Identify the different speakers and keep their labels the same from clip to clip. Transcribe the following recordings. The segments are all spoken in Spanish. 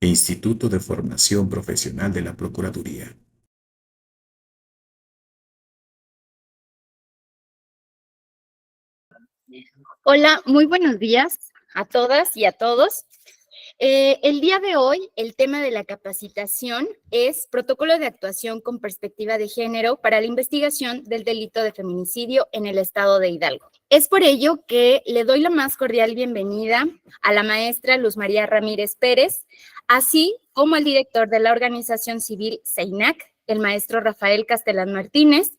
Speaker 1: e Instituto de Formación Profesional de la Procuraduría.
Speaker 2: Hola, muy buenos días a todas y a todos. El día de hoy, el tema de la capacitación es protocolo de actuación con perspectiva de género para la investigación del delito de feminicidio en el estado de Hidalgo. Es por ello que le doy la más cordial bienvenida a la maestra Luz María Ramírez Pérez, así como al director de la organización civil CEINAC, el maestro Rafael Castellán Martínez,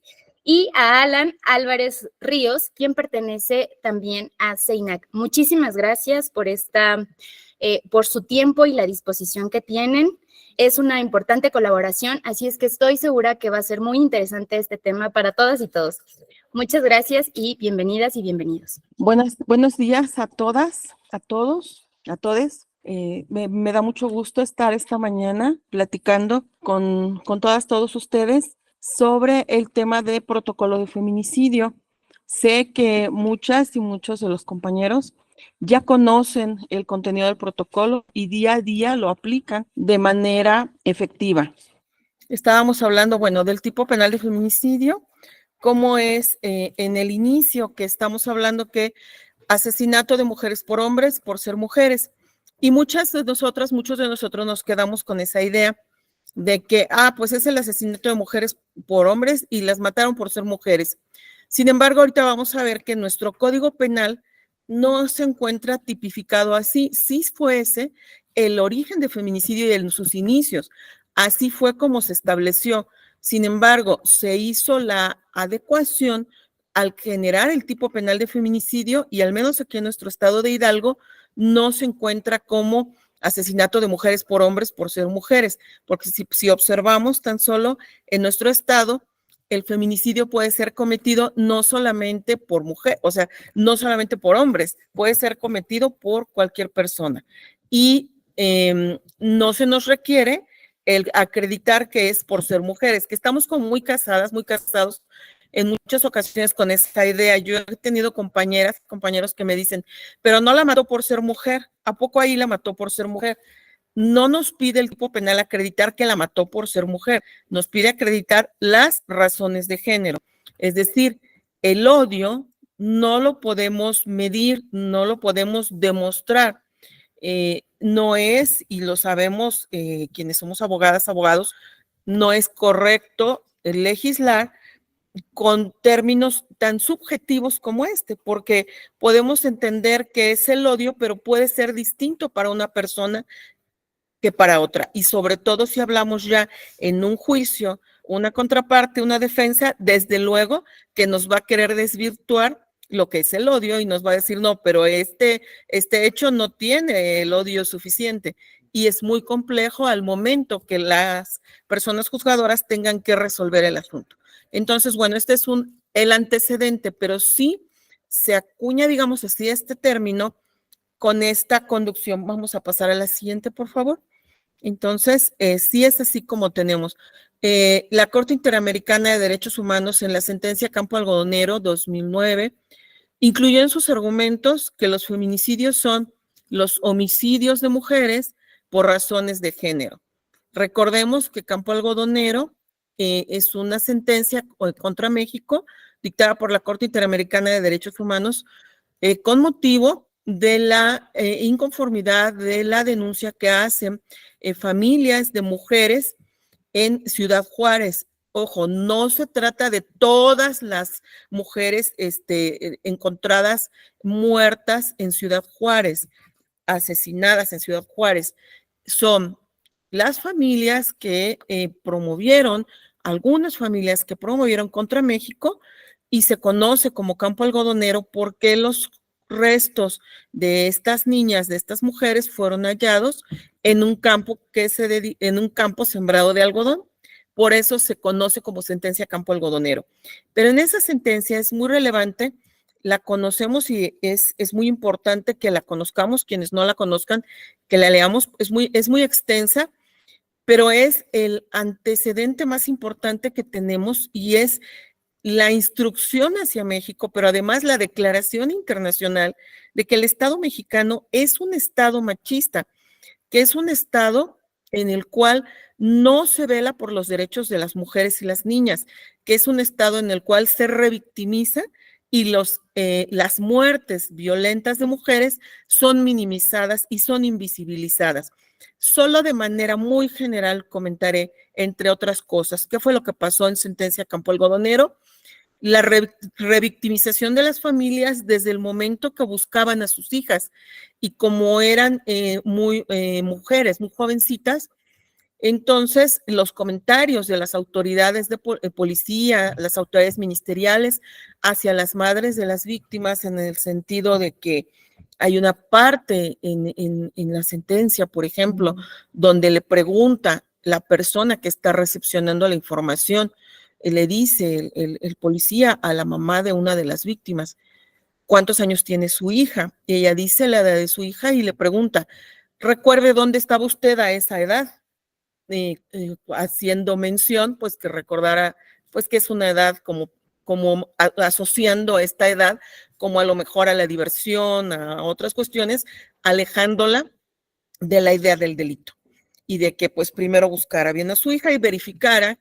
Speaker 2: y a Alan Álvarez Ríos, quien pertenece también a CEINAC. Muchísimas gracias por su tiempo y la disposición que tienen. Es una importante colaboración, así es que estoy segura que va a ser muy interesante este tema para todas y todos. Muchas gracias y bienvenidas y bienvenidos.
Speaker 3: Buenos días a todas, a todos, a todes. Me da mucho gusto estar esta mañana platicando con todos ustedes sobre el tema de protocolo de feminicidio. Sé que muchas y muchos de los compañeros ya conocen el contenido del protocolo y día a día lo aplican de manera efectiva. Estábamos hablando, del tipo penal de feminicidio, cómo es en el inicio que estamos hablando que asesinato de mujeres por hombres por ser mujeres. Y muchos de nosotros nos quedamos con esa idea de que, pues es el asesinato de mujeres por hombres y las mataron por ser mujeres. Sin embargo, ahorita vamos a ver que nuestro Código Penal no se encuentra tipificado así. Sí fue ese el origen de feminicidio y en sus inicios. Así fue como se estableció. Sin embargo, se hizo la adecuación al generar el tipo penal de feminicidio y al menos aquí en nuestro estado de Hidalgo no se encuentra como asesinato de mujeres por hombres por ser mujeres, porque si observamos tan solo en nuestro estado, el feminicidio puede ser cometido no solamente por mujer, o sea, no solamente por hombres, puede ser cometido por cualquier persona. Y no se nos requiere el acreditar que es por ser mujeres, que estamos como muy casados en muchas ocasiones con esta idea. Yo he tenido compañeros que me dicen, pero no la mató por ser mujer, ¿a poco ahí la mató por ser mujer? No nos pide el tipo penal acreditar que la mató por ser mujer, nos pide acreditar las razones de género. Es decir, el odio no lo podemos medir, no lo podemos demostrar. No es, y lo sabemos quienes somos abogadas, abogados, no es correcto legislar con términos tan subjetivos como este, porque podemos entender que es el odio, pero puede ser distinto para una persona que para otra. Y sobre todo si hablamos ya en un juicio, una contraparte, una defensa, desde luego que nos va a querer desvirtuar lo que es el odio y nos va a decir, no, pero este hecho no tiene el odio suficiente. Y es muy complejo al momento que las personas juzgadoras tengan que resolver el asunto. Entonces, este es el antecedente, pero sí se acuña, digamos así, este término con esta conducción. Vamos a pasar a la siguiente, por favor. Entonces, sí es así como tenemos. La Corte Interamericana de Derechos Humanos en la sentencia Campo Algodonero 2009 incluyó en sus argumentos que los feminicidios son los homicidios de mujeres por razones de género. Recordemos que Campo Algodonero es una sentencia contra México dictada por la Corte Interamericana de Derechos Humanos con motivo de la inconformidad de la denuncia que hacen familias de mujeres en Ciudad Juárez. Ojo, no se trata de todas las mujeres encontradas muertas en Ciudad Juárez, asesinadas en Ciudad Juárez. Son las familias que promovieron, algunas familias que promovieron contra México y se conoce como Campo Algodonero porque los restos de estas niñas, de estas mujeres, fueron hallados en un campo en un campo sembrado de algodón. Por eso se conoce como sentencia Campo Algodonero. Pero en esa sentencia es muy relevante, la conocemos y es muy importante que la conozcamos, quienes no la conozcan, que la leamos, es muy extensa, pero es el antecedente más importante que tenemos y es la instrucción hacia México, pero además la declaración internacional de que el Estado mexicano es un Estado machista, que es un estado en el cual no se vela por los derechos de las mujeres y las niñas, que es un estado en el cual se revictimiza y las muertes violentas de mujeres son minimizadas y son invisibilizadas. Solo de manera muy general comentaré, entre otras cosas, qué fue lo que pasó en Sentencia Campo Algodonero. La revictimización de las familias desde el momento que buscaban a sus hijas, y como eran mujeres, muy jovencitas, entonces los comentarios de las autoridades de policía, las autoridades ministeriales hacia las madres de las víctimas, en el sentido de que hay una parte en la sentencia, por ejemplo, donde le pregunta la persona que está recepcionando la información, le dice el policía a la mamá de una de las víctimas, ¿cuántos años tiene su hija? Y ella dice la edad de su hija y le pregunta, ¿recuerde dónde estaba usted a esa edad? Haciendo mención, pues que recordara, pues que es una edad como asociando esta edad como a lo mejor a la diversión, a otras cuestiones, alejándola de la idea del delito y de que pues primero buscara bien a su hija y verificara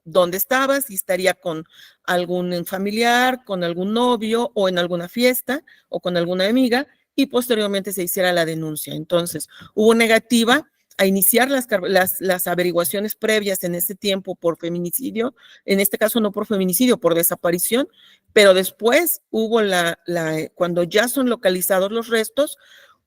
Speaker 3: dónde estaba, si estaría con algún familiar, con algún novio o en alguna fiesta o con alguna amiga, y posteriormente se hiciera la denuncia. Entonces, hubo negativa a iniciar las averiguaciones previas en ese tiempo por feminicidio, en este caso no por feminicidio, por desaparición, pero después hubo cuando ya son localizados los restos,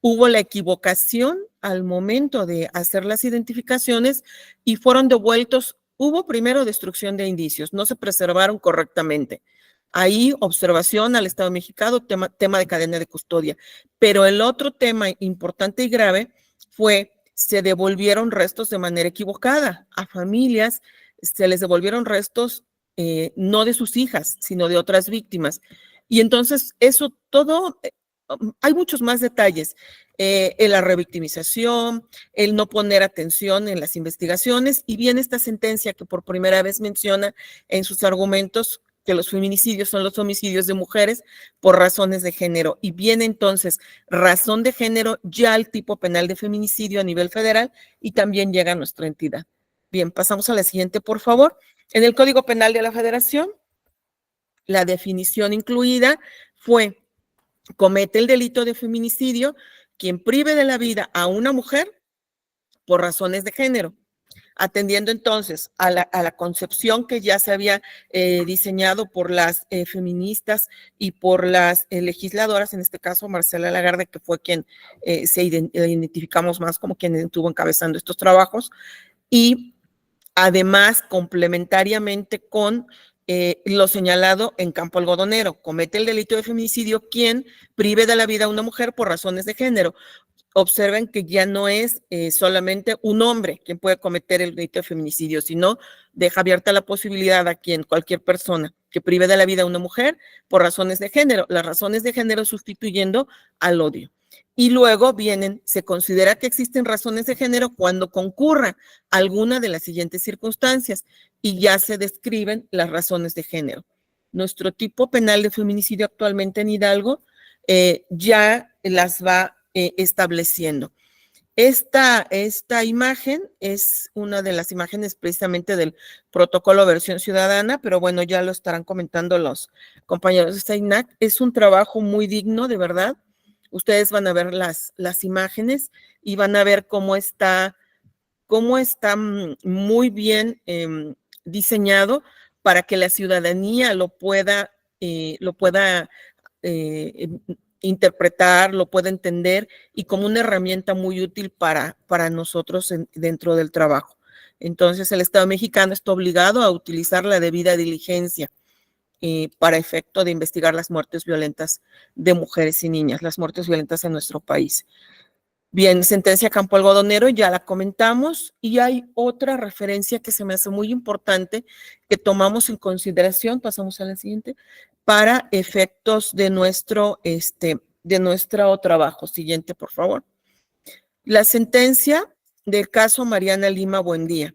Speaker 3: hubo la equivocación al momento de hacer las identificaciones y fueron devueltos. Hubo primero destrucción de indicios, no se preservaron correctamente. Ahí observación al Estado mexicano, tema de cadena de custodia. Pero el otro tema importante y grave fue, se devolvieron restos de manera equivocada. A familias se les devolvieron restos no de sus hijas, sino de otras víctimas. Y entonces eso todo, hay muchos más detalles. La revictimización, el no poner atención en las investigaciones, y viene esta sentencia que por primera vez menciona en sus argumentos que los feminicidios son los homicidios de mujeres por razones de género, y viene entonces razón de género ya al tipo penal de feminicidio a nivel federal y también llega a nuestra entidad. Bien, pasamos a la siguiente, por favor. En el Código Penal de la Federación, la definición incluida fue: comete el delito de feminicidio quien prive de la vida a una mujer por razones de género, atendiendo entonces a la concepción que ya se había diseñado por las feministas y por las legisladoras, en este caso Marcela Lagarde, que fue quien identificamos más como quien estuvo encabezando estos trabajos, y además complementariamente con lo señalado en Campo Algodonero: comete el delito de feminicidio quien prive de la vida a una mujer por razones de género. Observen que ya no es solamente un hombre quien puede cometer el delito de feminicidio, sino deja abierta la posibilidad a cualquier persona que prive de la vida a una mujer por razones de género, las razones de género sustituyendo al odio. Y luego se considera que existen razones de género cuando concurra alguna de las siguientes circunstancias, y ya se describen las razones de género. Nuestro tipo penal de feminicidio actualmente en Hidalgo ya las va estableciendo. Esta imagen es una de las imágenes precisamente del protocolo versión ciudadana, pero bueno, ya lo estarán comentando los compañeros de SEINAC. Es un trabajo muy digno, de verdad. Ustedes van a ver las imágenes y van a ver cómo está muy bien diseñado para que la ciudadanía lo pueda interpretar, lo pueda entender, y como una herramienta muy útil para nosotros dentro del trabajo. Entonces, el Estado mexicano está obligado a utilizar la debida diligencia para efecto de investigar las muertes violentas de mujeres y niñas, las muertes violentas en nuestro país. Bien, sentencia Campo Algodonero, ya la comentamos, y hay otra referencia que se me hace muy importante que tomamos en consideración, pasamos a la siguiente, para efectos de nuestro trabajo. Siguiente, por favor. La sentencia del caso Mariana Lima Buendía.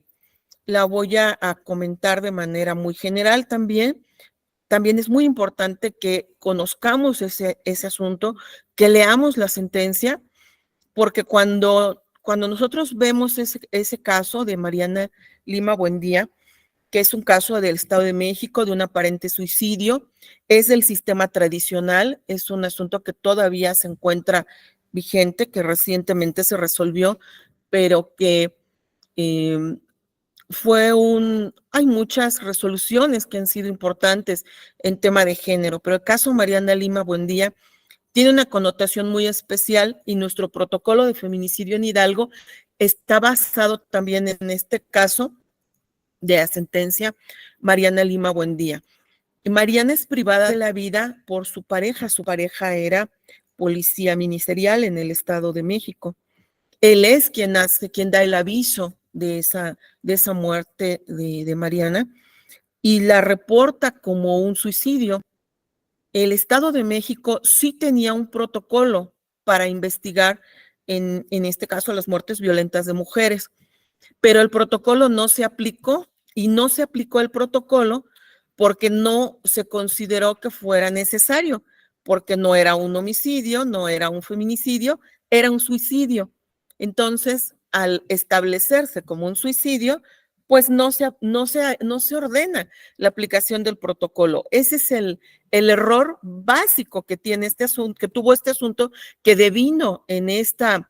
Speaker 3: La voy a comentar de manera muy general también. También es muy importante que conozcamos ese asunto, que leamos la sentencia, porque cuando cuando nosotros vemos ese caso de Mariana Lima Buendía, que es un caso del Estado de México de un aparente suicidio, es del sistema tradicional, es un asunto que todavía se encuentra vigente, que recientemente se resolvió, pero que hay muchas resoluciones que han sido importantes en tema de género, pero el caso Mariana Lima Buendía tiene una connotación muy especial y nuestro protocolo de feminicidio en Hidalgo está basado también en este caso de la sentencia Mariana Lima Buendía. Mariana es privada de la vida por su pareja era policía ministerial en el Estado de México. Él es quien da el aviso de esa muerte de Mariana y la reporta como un suicidio. El Estado de México sí tenía un protocolo para investigar, en este caso, las muertes violentas de mujeres, pero el protocolo no se aplicó y no se aplicó el protocolo porque no se consideró que fuera necesario, porque no era un homicidio, no era un feminicidio, era un suicidio. Entonces, al establecerse como un suicidio, pues no se ordena la aplicación del protocolo. Ese es el error básico que tiene este asunto, que tuvo este asunto que devino en esta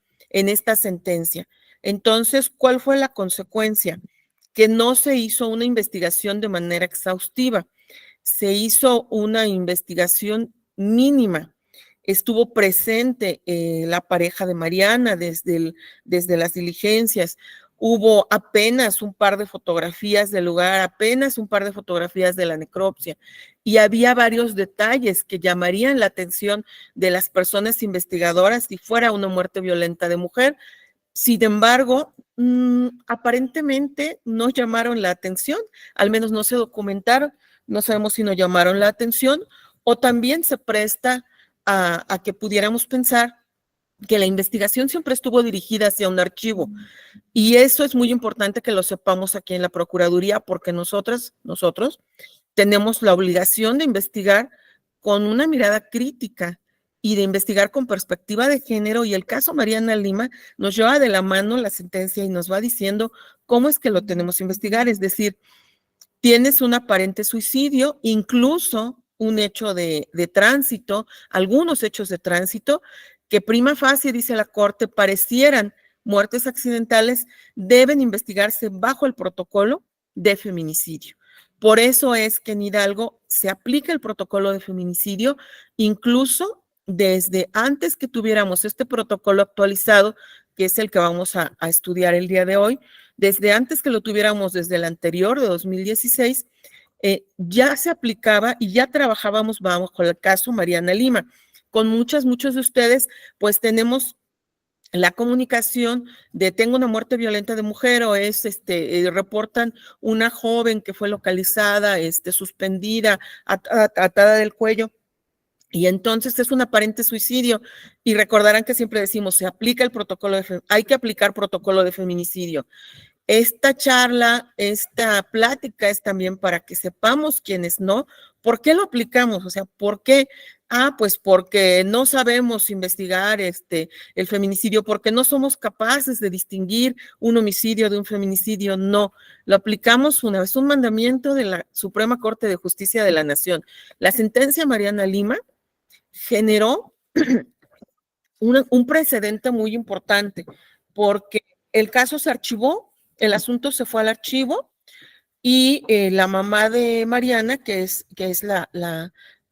Speaker 3: sentencia. Entonces, ¿cuál fue la consecuencia? Que no se hizo una investigación de manera exhaustiva, se hizo una investigación mínima. Estuvo presente la pareja de Mariana desde las diligencias. Hubo apenas un par de fotografías del lugar, apenas un par de fotografías de la necropsia, y había varios detalles que llamarían la atención de las personas investigadoras si fuera una muerte violenta de mujer. Sin embargo, aparentemente no llamaron la atención, al menos no se documentaron, no sabemos si no llamaron la atención, o también se presta a que pudiéramos pensar que la investigación siempre estuvo dirigida hacia un archivo. Y eso es muy importante que lo sepamos aquí en la Procuraduría, porque nosotros tenemos la obligación de investigar con una mirada crítica y de investigar con perspectiva de género, y el caso Mariana Lima nos lleva de la mano la sentencia y nos va diciendo cómo es que lo tenemos que investigar, es decir, tienes un aparente suicidio, incluso un hecho de tránsito, algunos hechos de tránsito, que prima facie, dice la Corte, parecieran muertes accidentales, deben investigarse bajo el protocolo de feminicidio. Por eso es que en Hidalgo se aplica el protocolo de feminicidio, incluso desde antes que tuviéramos este protocolo actualizado, que es el que vamos a estudiar el día de hoy, desde antes que lo tuviéramos, desde el anterior de 2016, ya se aplicaba y ya trabajábamos bajo el caso Mariana Lima. Con muchos de ustedes, pues tenemos la comunicación de tengo una muerte violenta de mujer, o reportan una joven que fue localizada, suspendida, atada del cuello, y entonces es un aparente suicidio. Y recordarán que siempre decimos, se aplica el protocolo hay que aplicar protocolo de feminicidio. Esta charla, esta plática es también para que sepamos quiénes no. ¿Por qué lo aplicamos? O sea, ¿por qué? Pues porque no sabemos investigar el feminicidio, porque no somos capaces de distinguir un homicidio de un feminicidio. No, lo aplicamos una vez, un mandamiento de la Suprema Corte de Justicia de la Nación. La sentencia Mariana Lima generó un precedente muy importante, porque el caso se archivó, el asunto se fue al archivo, y la mamá de Mariana, que es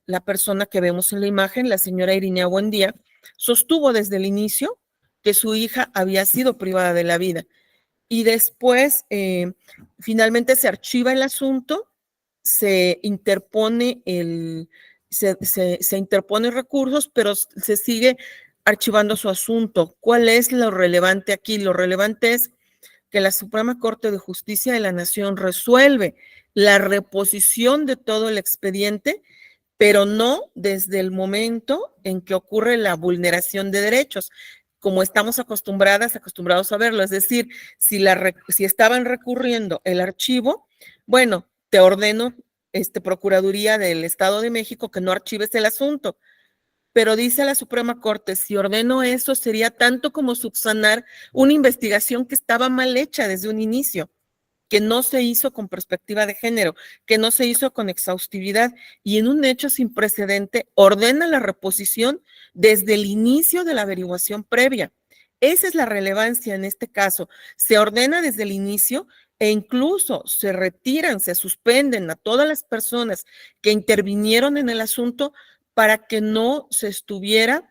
Speaker 3: la persona que vemos en la imagen, la señora Irinea Buendía, sostuvo desde el inicio que su hija había sido privada de la vida. Y después, finalmente se archiva el asunto, se interpone recursos, pero se sigue archivando su asunto. ¿Cuál es lo relevante aquí? Lo relevante es que la Suprema Corte de Justicia de la Nación resuelve la reposición de todo el expediente, pero no desde el momento en que ocurre la vulneración de derechos, como estamos acostumbrados a verlo. Es decir, si estaban recurriendo el archivo, bueno, te ordeno, Procuraduría del Estado de México, que no archives el asunto. pero dice la Suprema Corte, si ordeno eso sería tanto como subsanar una investigación que estaba mal hecha desde un inicio, que no se hizo con perspectiva de género, que no se hizo con exhaustividad y en un hecho sin precedente ordena la reposición desde el inicio de la averiguación previa. Esa es la relevancia en este caso. Se ordena desde el inicio e incluso se retiran, se suspenden a todas las personas que intervinieron en el asunto para que no se estuviera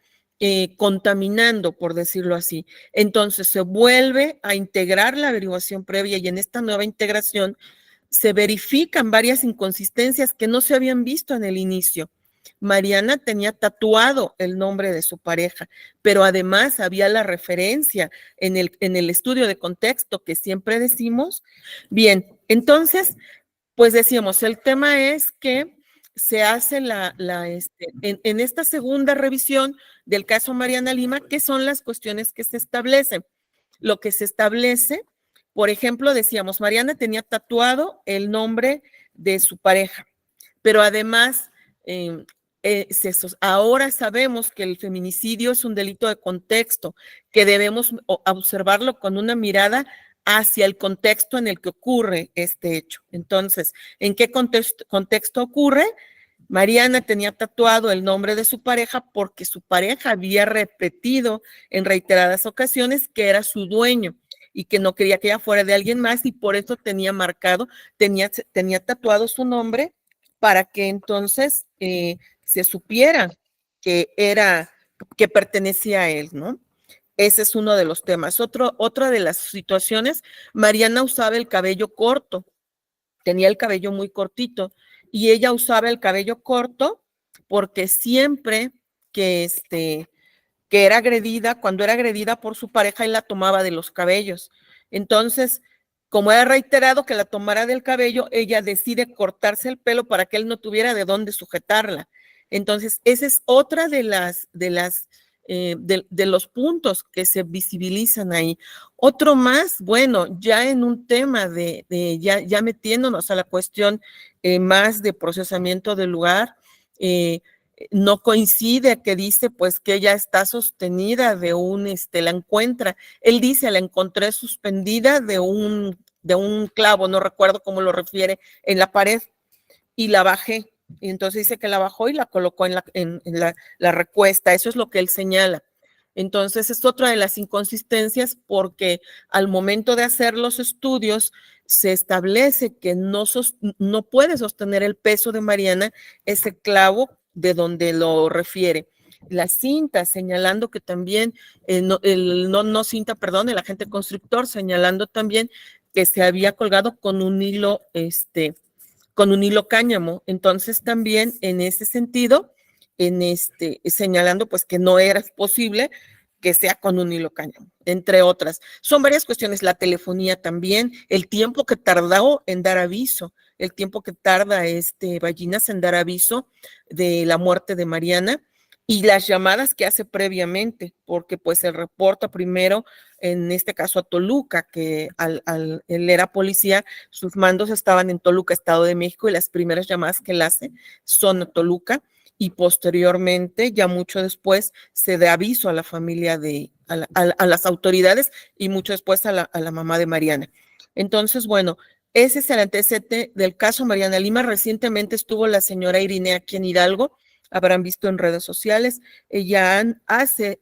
Speaker 3: contaminando, por decirlo así. Entonces se vuelve a integrar la averiguación previa y en esta nueva integración se verifican varias inconsistencias que no se habían visto en el inicio. Mariana tenía tatuado el nombre de su pareja, pero además había la referencia en el estudio de contexto que siempre decimos. Bien, entonces, pues decíamos, el tema es que se hace en esta segunda revisión del caso Mariana Lima, ¿qué son las cuestiones que se establecen? Lo que se establece, por ejemplo, decíamos, Mariana tenía tatuado el nombre de su pareja, pero además, ahora sabemos que el feminicidio es un delito de contexto, que debemos observarlo con una mirada hacia el contexto en el que ocurre este hecho. Entonces, ¿en qué contexto ocurre? Mariana tenía tatuado el nombre de su pareja porque su pareja había repetido en reiteradas ocasiones que era su dueño y que no quería que ella fuera de alguien más y por eso tenía marcado, tenía tatuado su nombre para que entonces se supiera que pertenecía a él, ¿no? Ese es uno de los temas. Otra de las situaciones, Mariana usaba el cabello corto, tenía el cabello muy cortito y ella usaba el cabello corto porque siempre que era agredida, cuando era agredida por su pareja, él la tomaba de los cabellos. Entonces, como era reiterado que la tomara del cabello, ella decide cortarse el pelo para que él no tuviera de dónde sujetarla. Entonces, esa es otra de los puntos que se visibilizan ahí. Otro más, bueno, ya en un tema ya metiéndonos a la cuestión más de procesamiento del lugar, no coincide que dice pues que ella está sostenida la encuentra, él dice, la encontré suspendida de un clavo, no recuerdo cómo lo refiere, en la pared y la bajé. Y entonces dice que la bajó y la colocó en la recuesta. Eso es lo que él señala. Entonces es otra de las inconsistencias porque al momento de hacer los estudios se establece que no puede sostener el peso de Mariana ese clavo de donde lo refiere. La cinta señalando que también, no cinta, perdón, el agente constructor señalando también que se había colgado con un hilo, cáñamo. Entonces también en ese sentido, señalando pues que no era posible que sea con un hilo cáñamo, entre otras. Son varias cuestiones, la telefonía también, el tiempo que tardó en dar aviso, el tiempo que tarda Ballinas en dar aviso de la muerte de Mariana y las llamadas que hace previamente, porque pues él reporta primero, en este caso a Toluca, que él era policía, sus mandos estaban en Toluca, Estado de México, y las primeras llamadas que él hace son a Toluca, y posteriormente, ya mucho después, se da aviso a la familia a las autoridades y mucho después a la mamá de Mariana. Entonces, bueno, ese es el antecedente del caso Mariana Lima. Recientemente estuvo la señora Irinea aquí en Hidalgo, habrán visto en redes sociales. Ella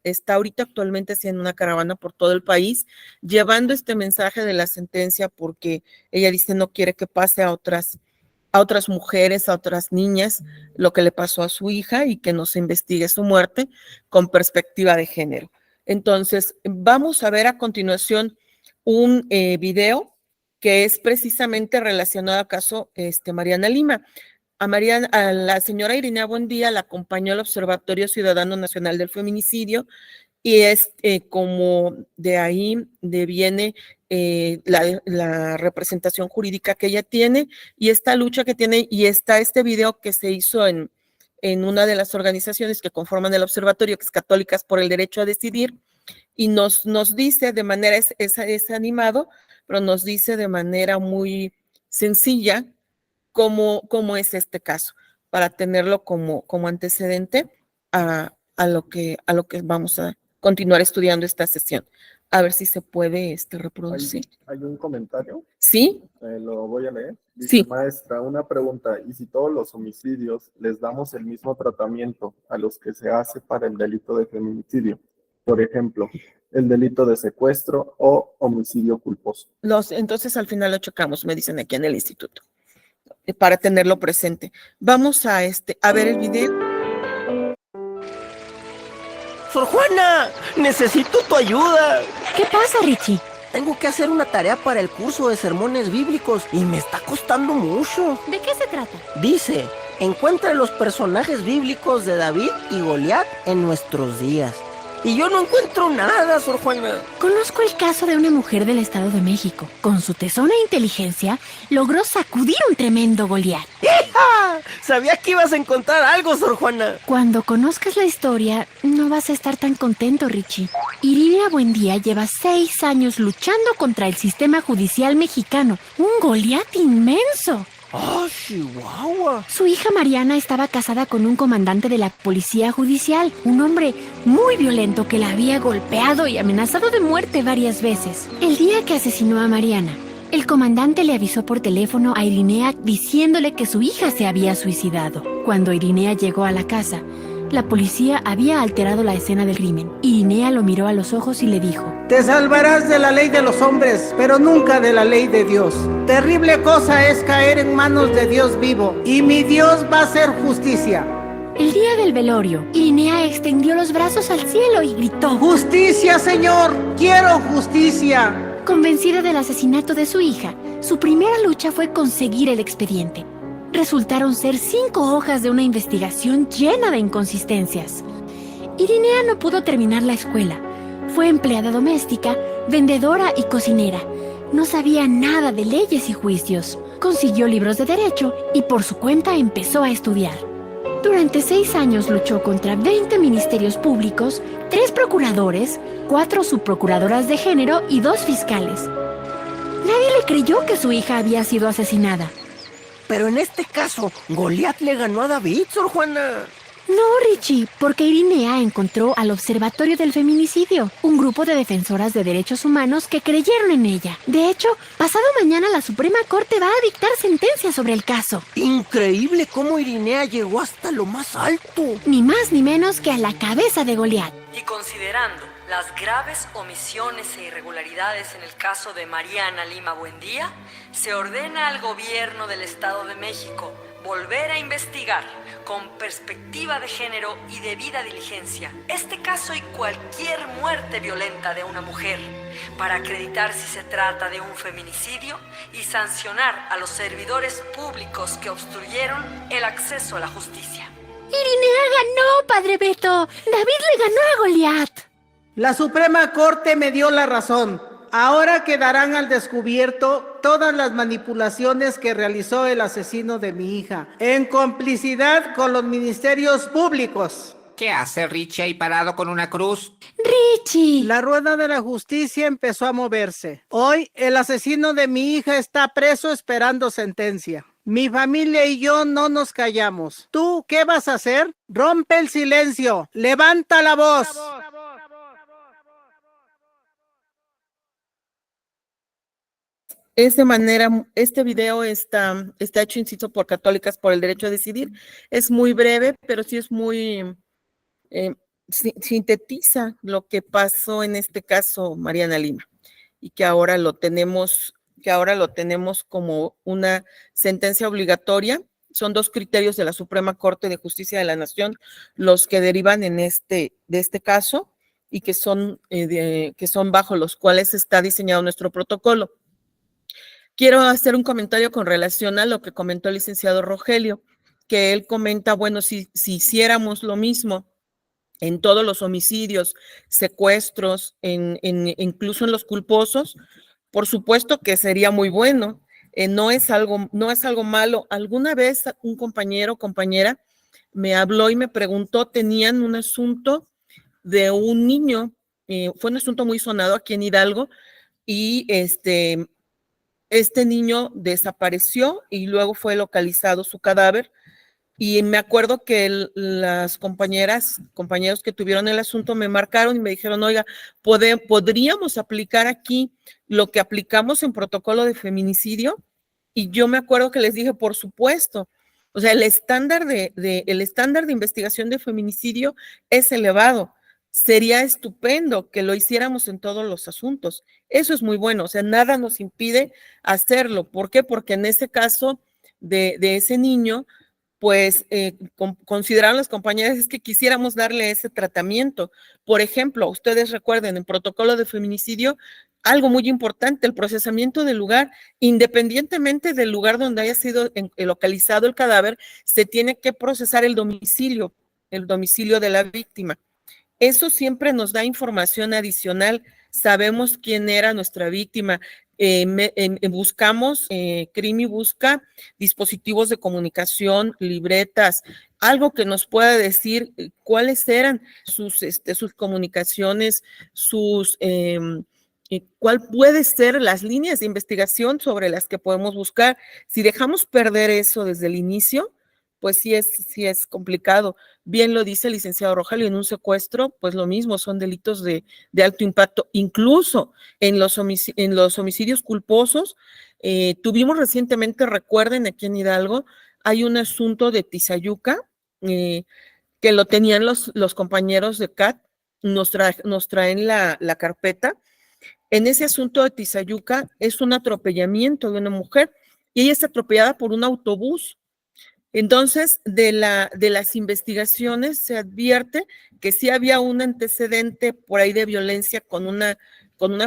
Speaker 3: está ahorita actualmente haciendo una caravana por todo el país, llevando este mensaje de la sentencia porque ella dice no quiere que pase a otras mujeres, a otras niñas, lo que le pasó a su hija y que no se investigue su muerte con perspectiva de género. Entonces, vamos a ver a continuación un video que es precisamente relacionado al caso Mariana Lima. A la señora Irinea Buendía la acompañó el Observatorio Ciudadano Nacional del Feminicidio y es como de ahí deviene la representación jurídica que ella tiene y esta lucha que tiene, y está este video que se hizo en una de las organizaciones que conforman el observatorio, que es Católicas por el Derecho a Decidir, y nos dice de manera, es animado, pero nos dice de manera muy sencilla cómo es este caso, para tenerlo como antecedente a a lo que vamos a continuar estudiando esta sesión. A ver si se puede reproducir.
Speaker 4: ¿Hay un comentario?
Speaker 3: ¿Sí?
Speaker 4: Lo voy a leer. Dice,
Speaker 3: Sí.
Speaker 4: maestra, una pregunta. ¿Y si todos los homicidios les damos el mismo tratamiento a los que se hace para el delito de feminicidio? Por ejemplo, el delito de secuestro o homicidio culposo.
Speaker 3: Entonces al final lo checamos, me dicen aquí en el instituto, para tenerlo presente. Vamos a ver el video.
Speaker 5: Sor Juana, necesito tu ayuda.
Speaker 6: ¿Qué pasa, Richie?
Speaker 5: Tengo que hacer una tarea para el curso de sermones bíblicos y me está costando mucho.
Speaker 6: ¿De qué se trata?
Speaker 5: Dice, encuentra los personajes bíblicos de David y Goliat en nuestros días. Y yo no encuentro nada, Sor Juana.
Speaker 6: Conozco el caso de una mujer del Estado de México. Con su tesón e inteligencia, logró sacudir un tremendo Goliat.
Speaker 5: ¡Ja! Sabía que ibas a encontrar algo, Sor Juana.
Speaker 6: Cuando conozcas la historia, no vas a estar tan contento, Richie. Irinea Buendía lleva 6 años luchando contra el sistema judicial mexicano. Un Goliat inmenso.
Speaker 5: ¡Ah, Chihuahua!
Speaker 6: Su hija Mariana estaba casada con un comandante de la policía judicial, un hombre muy violento que la había golpeado y amenazado de muerte varias veces. El día que asesinó a Mariana, el comandante le avisó por teléfono a Irinea diciéndole que su hija se había suicidado. Cuando Irinea llegó a la casa, la policía había alterado la escena del crimen. Irinea lo miró a los ojos y le dijo:
Speaker 7: Te salvarás de la ley de los hombres, pero nunca de la ley de Dios. Terrible cosa es caer en manos de Dios vivo, y mi Dios va a hacer justicia.
Speaker 6: El día del velorio, Irinea extendió los brazos al cielo y gritó:
Speaker 7: ¡Justicia, Señor! ¡Quiero justicia!
Speaker 6: Convencida del asesinato de su hija, su primera lucha fue conseguir el expediente. Resultaron ser 5 hojas de una investigación llena de inconsistencias. Irinea no pudo terminar la escuela. Fue empleada doméstica, vendedora y cocinera. No sabía nada de leyes y juicios. Consiguió libros de derecho y por su cuenta empezó a estudiar. Durante 6 años luchó contra 20 ministerios públicos, 3 procuradores, 4 subprocuradoras de género y 2 fiscales. Nadie le creyó que su hija había sido asesinada.
Speaker 5: Pero en este caso, Goliat le ganó a David, Sor Juana.
Speaker 6: No, Richie, porque Irinea encontró al Observatorio del Feminicidio, un grupo de defensoras de derechos humanos que creyeron en ella. De hecho, pasado mañana la Suprema Corte va a dictar sentencia sobre el caso.
Speaker 5: Increíble cómo Irinea llegó hasta lo más alto.
Speaker 6: Ni más ni menos que a la cabeza de Goliat.
Speaker 8: Y considerando las graves omisiones e irregularidades en el caso de Mariana Lima Buendía, se ordena al gobierno del Estado de México volver a investigar con perspectiva de género y debida diligencia este caso y cualquier muerte violenta de una mujer para acreditar si se trata de un feminicidio y sancionar a los servidores públicos que obstruyeron el acceso a la justicia.
Speaker 6: ¡Irinea ganó, Padre Beto! ¡David le ganó a Goliat!
Speaker 7: La Suprema Corte me dio la razón. Ahora quedarán al descubierto todas las manipulaciones que realizó el asesino de mi hija, en complicidad con los ministerios públicos.
Speaker 9: ¿Qué hace Richie ahí parado con una cruz?
Speaker 6: ¡Richie!
Speaker 7: La rueda de la justicia empezó a moverse. Hoy el asesino de mi hija está preso esperando sentencia. Mi familia y yo no nos callamos. ¿Tú qué vas a hacer? Rompe el silencio. Levanta la voz.
Speaker 3: Es de manera, este video está hecho, insisto, por Católicas por el Derecho a Decidir. Es muy breve, pero sí es muy, sintetiza lo que pasó en este caso Mariana Lima y que ahora lo tenemos como una sentencia obligatoria. Son 2 criterios de la Suprema Corte de Justicia de la Nación los que derivan de este caso y que son bajo los cuales está diseñado nuestro protocolo. Quiero hacer un comentario con relación a lo que comentó el licenciado Rogelio, que él comenta, bueno, si hiciéramos lo mismo en todos los homicidios, secuestros, incluso en los culposos, por supuesto que sería muy bueno. No es algo malo. Alguna vez un compañero o compañera me habló y me preguntó, tenían un asunto de un niño, fue un asunto muy sonado aquí en Hidalgo, y este niño desapareció y luego fue localizado su cadáver
Speaker 10: Y me acuerdo que las compañeros que tuvieron el asunto me marcaron y me dijeron, oiga, ¿podríamos aplicar aquí lo que aplicamos en protocolo de feminicidio? Y yo me acuerdo que les dije, por supuesto. O sea, el estándar de investigación de feminicidio es elevado. Sería estupendo que lo hiciéramos en todos los asuntos. Eso es muy bueno. O sea, nada nos impide hacerlo. ¿Por qué? Porque en ese caso de ese niño, pues consideraron las compañeras es que quisiéramos darle ese tratamiento. Por ejemplo, ustedes recuerden, en protocolo de feminicidio, algo muy importante, el procesamiento del lugar, independientemente del lugar donde haya sido localizado el cadáver, se tiene que procesar el domicilio de la víctima. Eso siempre nos da información adicional. Sabemos quién era nuestra víctima. Buscamos, Crimi busca dispositivos de comunicación, libretas, algo que nos pueda decir cuáles eran sus comunicaciones, cuál puede ser las líneas de investigación sobre las que podemos buscar. Si dejamos perder eso desde el inicio, pues sí es complicado. Bien lo dice el licenciado Rogelio, en un secuestro, pues lo mismo, son delitos de alto impacto. Incluso en los homicidios culposos, tuvimos recientemente, recuerden, aquí en Hidalgo, hay un asunto de Tizayuca, que lo tenían los compañeros de CAT, nos traen la carpeta. En ese asunto de Tizayuca es un atropellamiento de una mujer y ella está atropellada por un autobús. Entonces, de las investigaciones se advierte que sí había un antecedente por ahí de violencia con una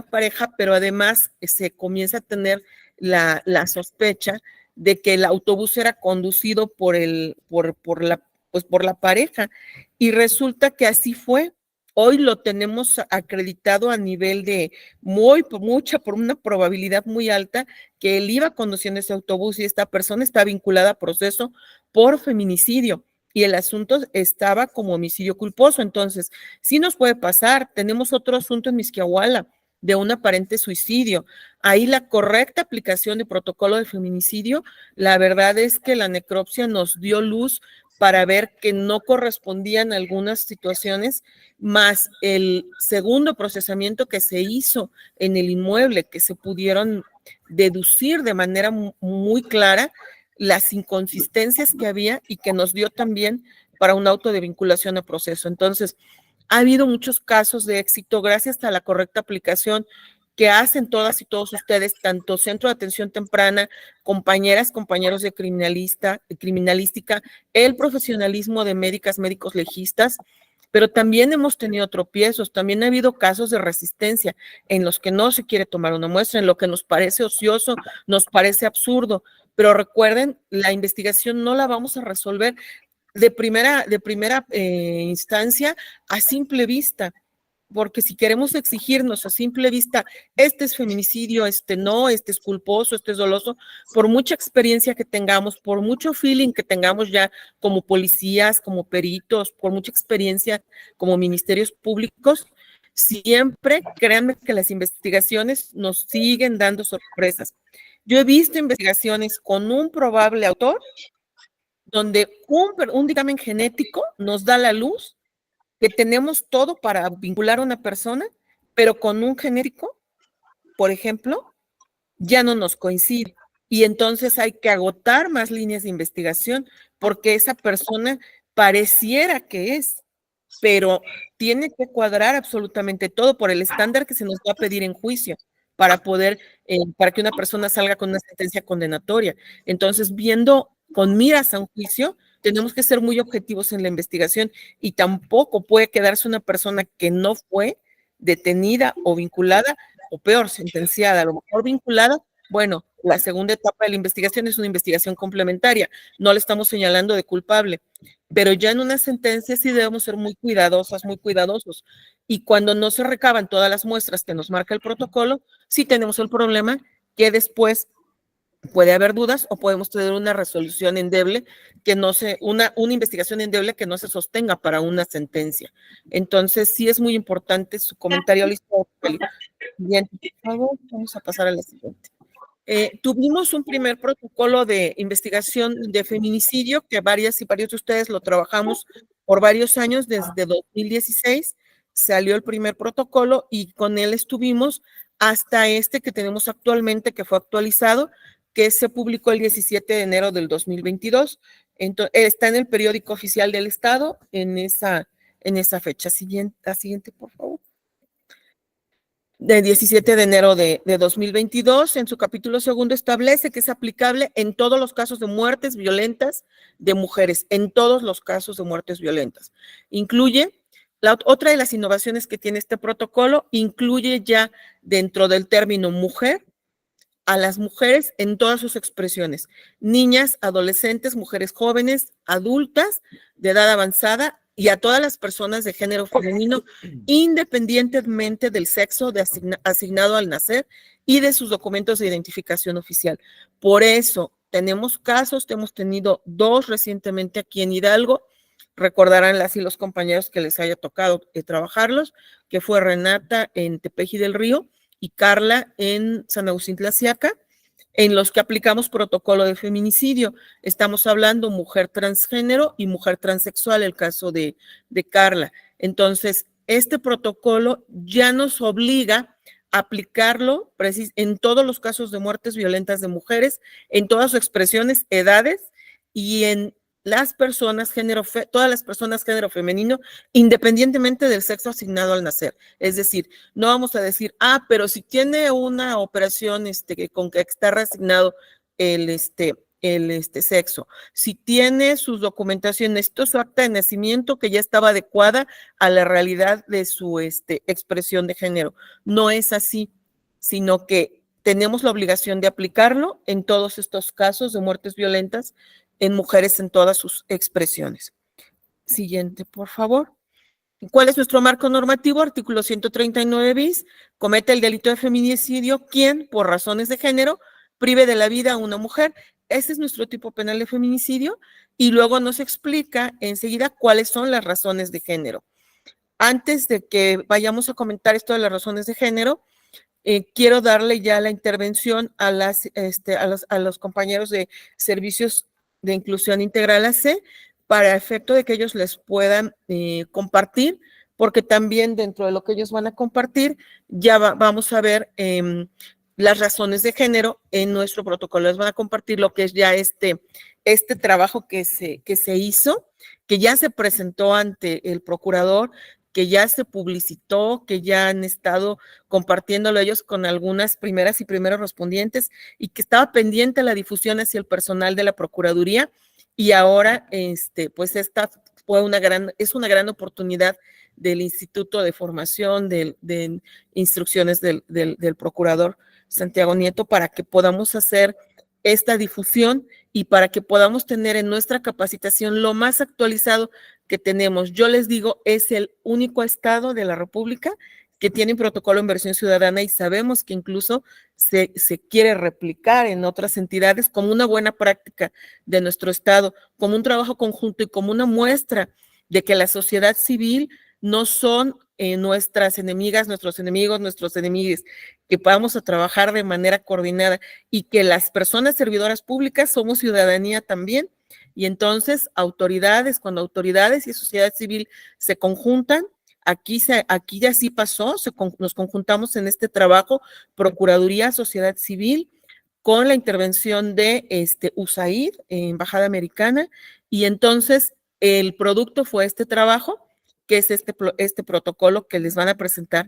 Speaker 10: pareja, pero además se comienza a tener la sospecha de que el autobús era conducido por la pareja, y resulta que así fue. Hoy lo tenemos acreditado a nivel de por una probabilidad muy alta, que él iba conduciendo ese autobús y esta persona está vinculada a proceso por feminicidio y el asunto estaba como homicidio culposo. Entonces, sí nos puede pasar. Tenemos otro asunto en Mixquiahuala de un aparente suicidio. Ahí la correcta aplicación de protocolo de feminicidio, la verdad es que la necropsia nos dio luz para ver que no correspondían algunas situaciones, más el segundo procesamiento que se hizo en el inmueble, que se pudieron deducir de manera muy clara las inconsistencias que había y que nos dio también para un auto de vinculación a proceso. Entonces, ha habido muchos casos de éxito gracias a la correcta aplicación que hacen todas y todos ustedes, tanto Centro de Atención Temprana, compañeros de criminalística, el profesionalismo de médicos legistas, pero también hemos tenido tropiezos, también ha habido casos de resistencia en los que no se quiere tomar una muestra, en lo que nos parece ocioso, nos parece absurdo, pero recuerden, la investigación no la vamos a resolver de primera instancia a simple vista, porque si queremos exigirnos a simple vista, este es feminicidio, este no, este es culposo, este es doloso, por mucha experiencia que tengamos, por mucho feeling que tengamos ya como policías, como peritos, por mucha experiencia como ministerios públicos, siempre créanme que las investigaciones nos siguen dando sorpresas. Yo he visto investigaciones con un probable autor donde un dictamen genético nos da la luz que tenemos todo para vincular a una persona, pero con un genético, por ejemplo, ya no nos coincide. Y entonces hay que agotar más líneas de investigación porque esa persona pareciera que es, pero tiene que cuadrar absolutamente todo por el estándar que se nos va a pedir en juicio para que una persona salga con una sentencia condenatoria. Entonces, viendo con miras a un juicio, tenemos que ser muy objetivos en la investigación y tampoco puede quedarse una persona que no fue detenida o vinculada, o peor, sentenciada, a lo mejor vinculada. Bueno, la segunda etapa de la investigación es una investigación complementaria, no le estamos señalando de culpable, pero ya en una sentencia sí debemos ser muy cuidadosas, muy cuidadosos, y cuando no se recaban todas las muestras que nos marca el protocolo, sí tenemos el problema que después puede haber dudas o podemos tener una resolución endeble una investigación endeble que no se sostenga para una sentencia. Entonces, sí es muy importante su comentario, listo. Bien, por favor, vamos a pasar a la siguiente. Tuvimos un primer protocolo de investigación de feminicidio que varias y varios de ustedes lo trabajamos por varios años, desde 2016 salió el primer protocolo y con él estuvimos hasta este que tenemos actualmente, que fue actualizado, que se publicó el 17 de enero del 2022. Entonces, está en el periódico oficial del Estado en esa fecha. La siguiente, por favor. De 17 de enero de 2022, en su capítulo segundo establece que es aplicable en todos los casos de muertes violentas de mujeres, en todos los casos de muertes violentas. Incluye, otra de las innovaciones que tiene este protocolo, incluye ya dentro del término mujer, a las mujeres en todas sus expresiones, niñas, adolescentes, mujeres jóvenes, adultas, de edad avanzada, y a todas las personas de género femenino, independientemente del sexo asignado al nacer y de sus documentos de identificación oficial. Por eso, tenemos casos, hemos tenido 2 recientemente aquí en Hidalgo, recordarán las y los compañeros que les haya tocado trabajarlos, que fue Renata en Tepeji del Río y Carla en San Agustín Tlaxiaca, en los que aplicamos protocolo de feminicidio. Estamos hablando mujer transgénero y mujer transexual, el caso de Carla. Entonces, este protocolo ya nos obliga a aplicarlo en todos los casos de muertes violentas de mujeres, en todas sus expresiones, edades y en las personas todas las personas género femenino, independientemente del sexo asignado al nacer. Es decir, no vamos a decir, pero si tiene una operación con que está reasignado el sexo, si tiene sus documentaciones, su acta de nacimiento que ya estaba adecuada a la realidad de su expresión de género. No es así, sino que tenemos la obligación de aplicarlo en todos estos casos de muertes violentas en mujeres en todas sus expresiones. Siguiente, por favor. ¿Cuál es nuestro marco normativo? Artículo 139 bis, comete el delito de feminicidio quien, por razones de género, prive de la vida a una mujer. Ese es nuestro tipo penal de feminicidio y luego nos explica enseguida cuáles son las razones de género. Antes de que vayamos a comentar esto de las razones de género, quiero darle ya la intervención a los compañeros de servicios de inclusión integral AC para efecto de que ellos les puedan compartir, porque también dentro de lo que ellos van a compartir ya vamos a ver las razones de género en nuestro protocolo. Les van a compartir lo que es ya este trabajo que se hizo, que ya se presentó ante el procurador, que ya se publicitó, que ya han estado compartiéndolo ellos con algunas primeras y primeros respondientes y que estaba pendiente la difusión hacia el personal de la Procuraduría y ahora pues esta es una gran oportunidad del Instituto de Formación de Instrucciones del Procurador Santiago Nieto para que podamos hacer esta difusión y para que podamos tener en nuestra capacitación lo más actualizado que tenemos. Yo les digo, es el único estado de la República que tiene un protocolo en versión ciudadana y sabemos que incluso se quiere replicar en otras entidades como una buena práctica de nuestro estado, como un trabajo conjunto y como una muestra de que la sociedad civil no son nuestras enemigas, nuestros enemigos, nuestros enemigos, que podamos a trabajar de manera coordinada y que las personas servidoras públicas somos ciudadanía también. Y entonces cuando autoridades y sociedad civil se conjuntan, aquí ya sí pasó, nos conjuntamos en este trabajo, Procuraduría, sociedad civil, con la intervención de USAID, Embajada Americana, y entonces el producto fue este trabajo, que es este protocolo que les van a presentar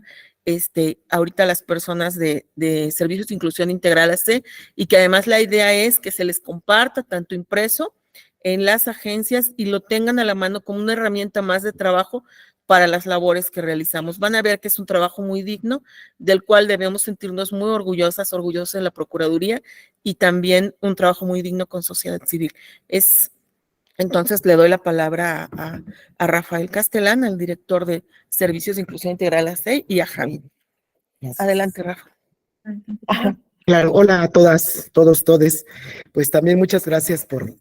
Speaker 10: ahorita las personas de Servicios de Inclusión Integral AC, y que además la idea es que se les comparta tanto impreso en las agencias y lo tengan a la mano como una herramienta más de trabajo para las labores que realizamos. Van a ver que es un trabajo muy digno, del cual debemos sentirnos muy orgullosos en la Procuraduría, y también un trabajo muy digno con sociedad civil. Entonces le doy la palabra a Rafael Castelán, al director de Servicios de Inclusión Integral AC, y a Javi. Adelante, Rafa.
Speaker 11: Claro, hola a todas, todos, todes. Pues también muchas gracias por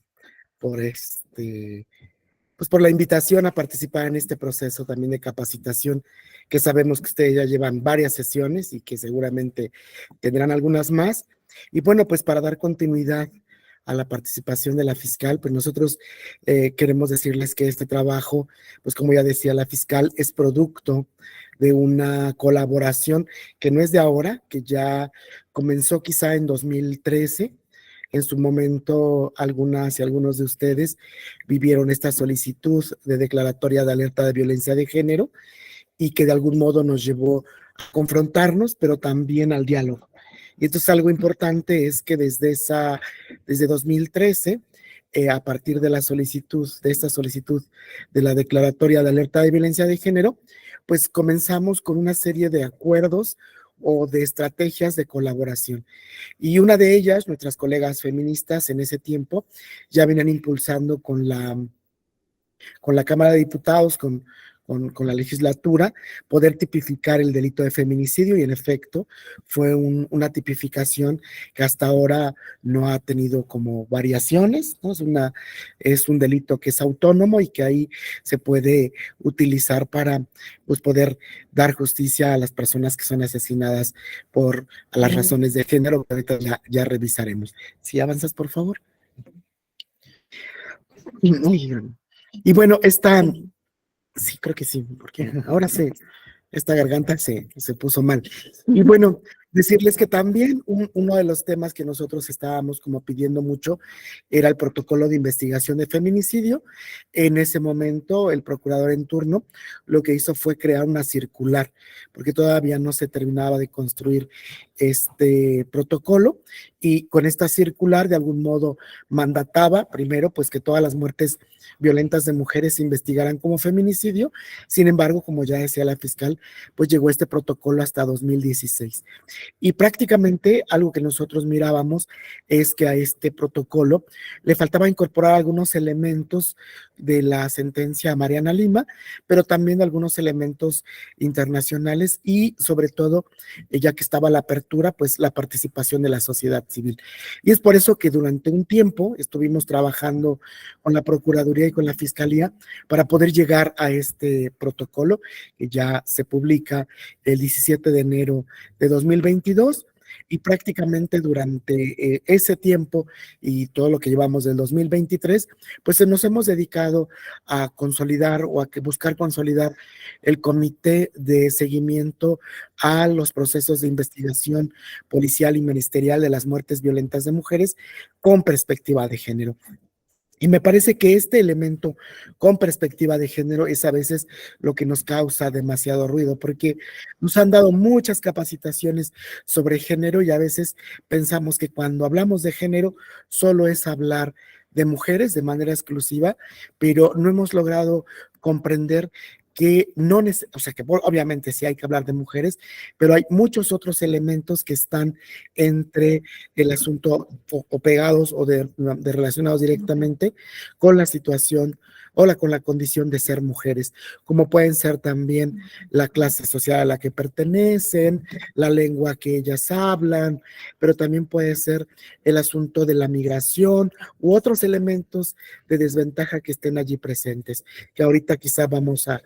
Speaker 11: la invitación a participar en este proceso también de capacitación, que sabemos que ustedes ya llevan varias sesiones y que seguramente tendrán algunas más. Y bueno, pues para dar continuidad a la participación de la fiscal, pues nosotros queremos decirles que este trabajo, pues como ya decía la fiscal, es producto de una colaboración que no es de ahora, que ya comenzó quizá en 2013. En su momento, algunas y algunos de ustedes vivieron esta solicitud de declaratoria de alerta de violencia de género y que de algún modo nos llevó a confrontarnos, pero también al diálogo. Y entonces algo importante es que desde 2013, a partir de esta solicitud de la declaratoria de alerta de violencia de género, pues comenzamos con una serie de acuerdos o de estrategias de colaboración. Y una de ellas, nuestras colegas feministas en ese tiempo, ya venían impulsando con la Cámara de Diputados, con la legislatura, poder tipificar el delito de feminicidio, y en efecto fue una tipificación que hasta ahora no ha tenido como variaciones, ¿no? Es un delito que es autónomo y que ahí se puede utilizar para pues, poder dar justicia a las personas que son asesinadas por las razones de género, que ahorita ya revisaremos. Si avanzas, por favor. Y bueno, sí, creo que sí, porque ahora esta garganta se puso mal. Y bueno, decirles que también uno de los temas que nosotros estábamos como pidiendo mucho era el protocolo de investigación de feminicidio. En ese momento, el procurador en turno lo que hizo fue crear una circular, porque todavía no se terminaba de construir este protocolo, y con esta circular de algún modo mandataba, primero, pues que todas las muertes violentas de mujeres se investigaran como feminicidio. Sin embargo, como ya decía la fiscal, pues llegó este protocolo hasta 2016. Y prácticamente algo que nosotros mirábamos es que a este protocolo le faltaba incorporar algunos elementos de la sentencia Mariana Lima, pero también algunos elementos internacionales y sobre todo, ya que estaba la apertura, pues la participación de la sociedad civil. Y es por eso que durante un tiempo estuvimos trabajando con la Procuraduría y con la Fiscalía para poder llegar a este protocolo, que ya se publica el 17 de enero de 2022, y prácticamente durante ese tiempo y todo lo que llevamos del 2023, pues nos hemos dedicado a consolidar o a buscar consolidar el comité de seguimiento a los procesos de investigación policial y ministerial de las muertes violentas de mujeres con perspectiva de género. Y me parece que este elemento con perspectiva de género es a veces lo que nos causa demasiado ruido, porque nos han dado muchas capacitaciones sobre género y a veces pensamos que cuando hablamos de género solo es hablar de mujeres de manera exclusiva, pero no hemos logrado comprender que no, o sea, que obviamente sí hay que hablar de mujeres, pero hay muchos otros elementos que están entre el asunto o pegados o de relacionados directamente con la situación o con la condición de ser mujeres, como pueden ser también la clase social a la que pertenecen, la lengua que ellas hablan, pero también puede ser el asunto de la migración u otros elementos de desventaja que estén allí presentes, que ahorita quizá vamos a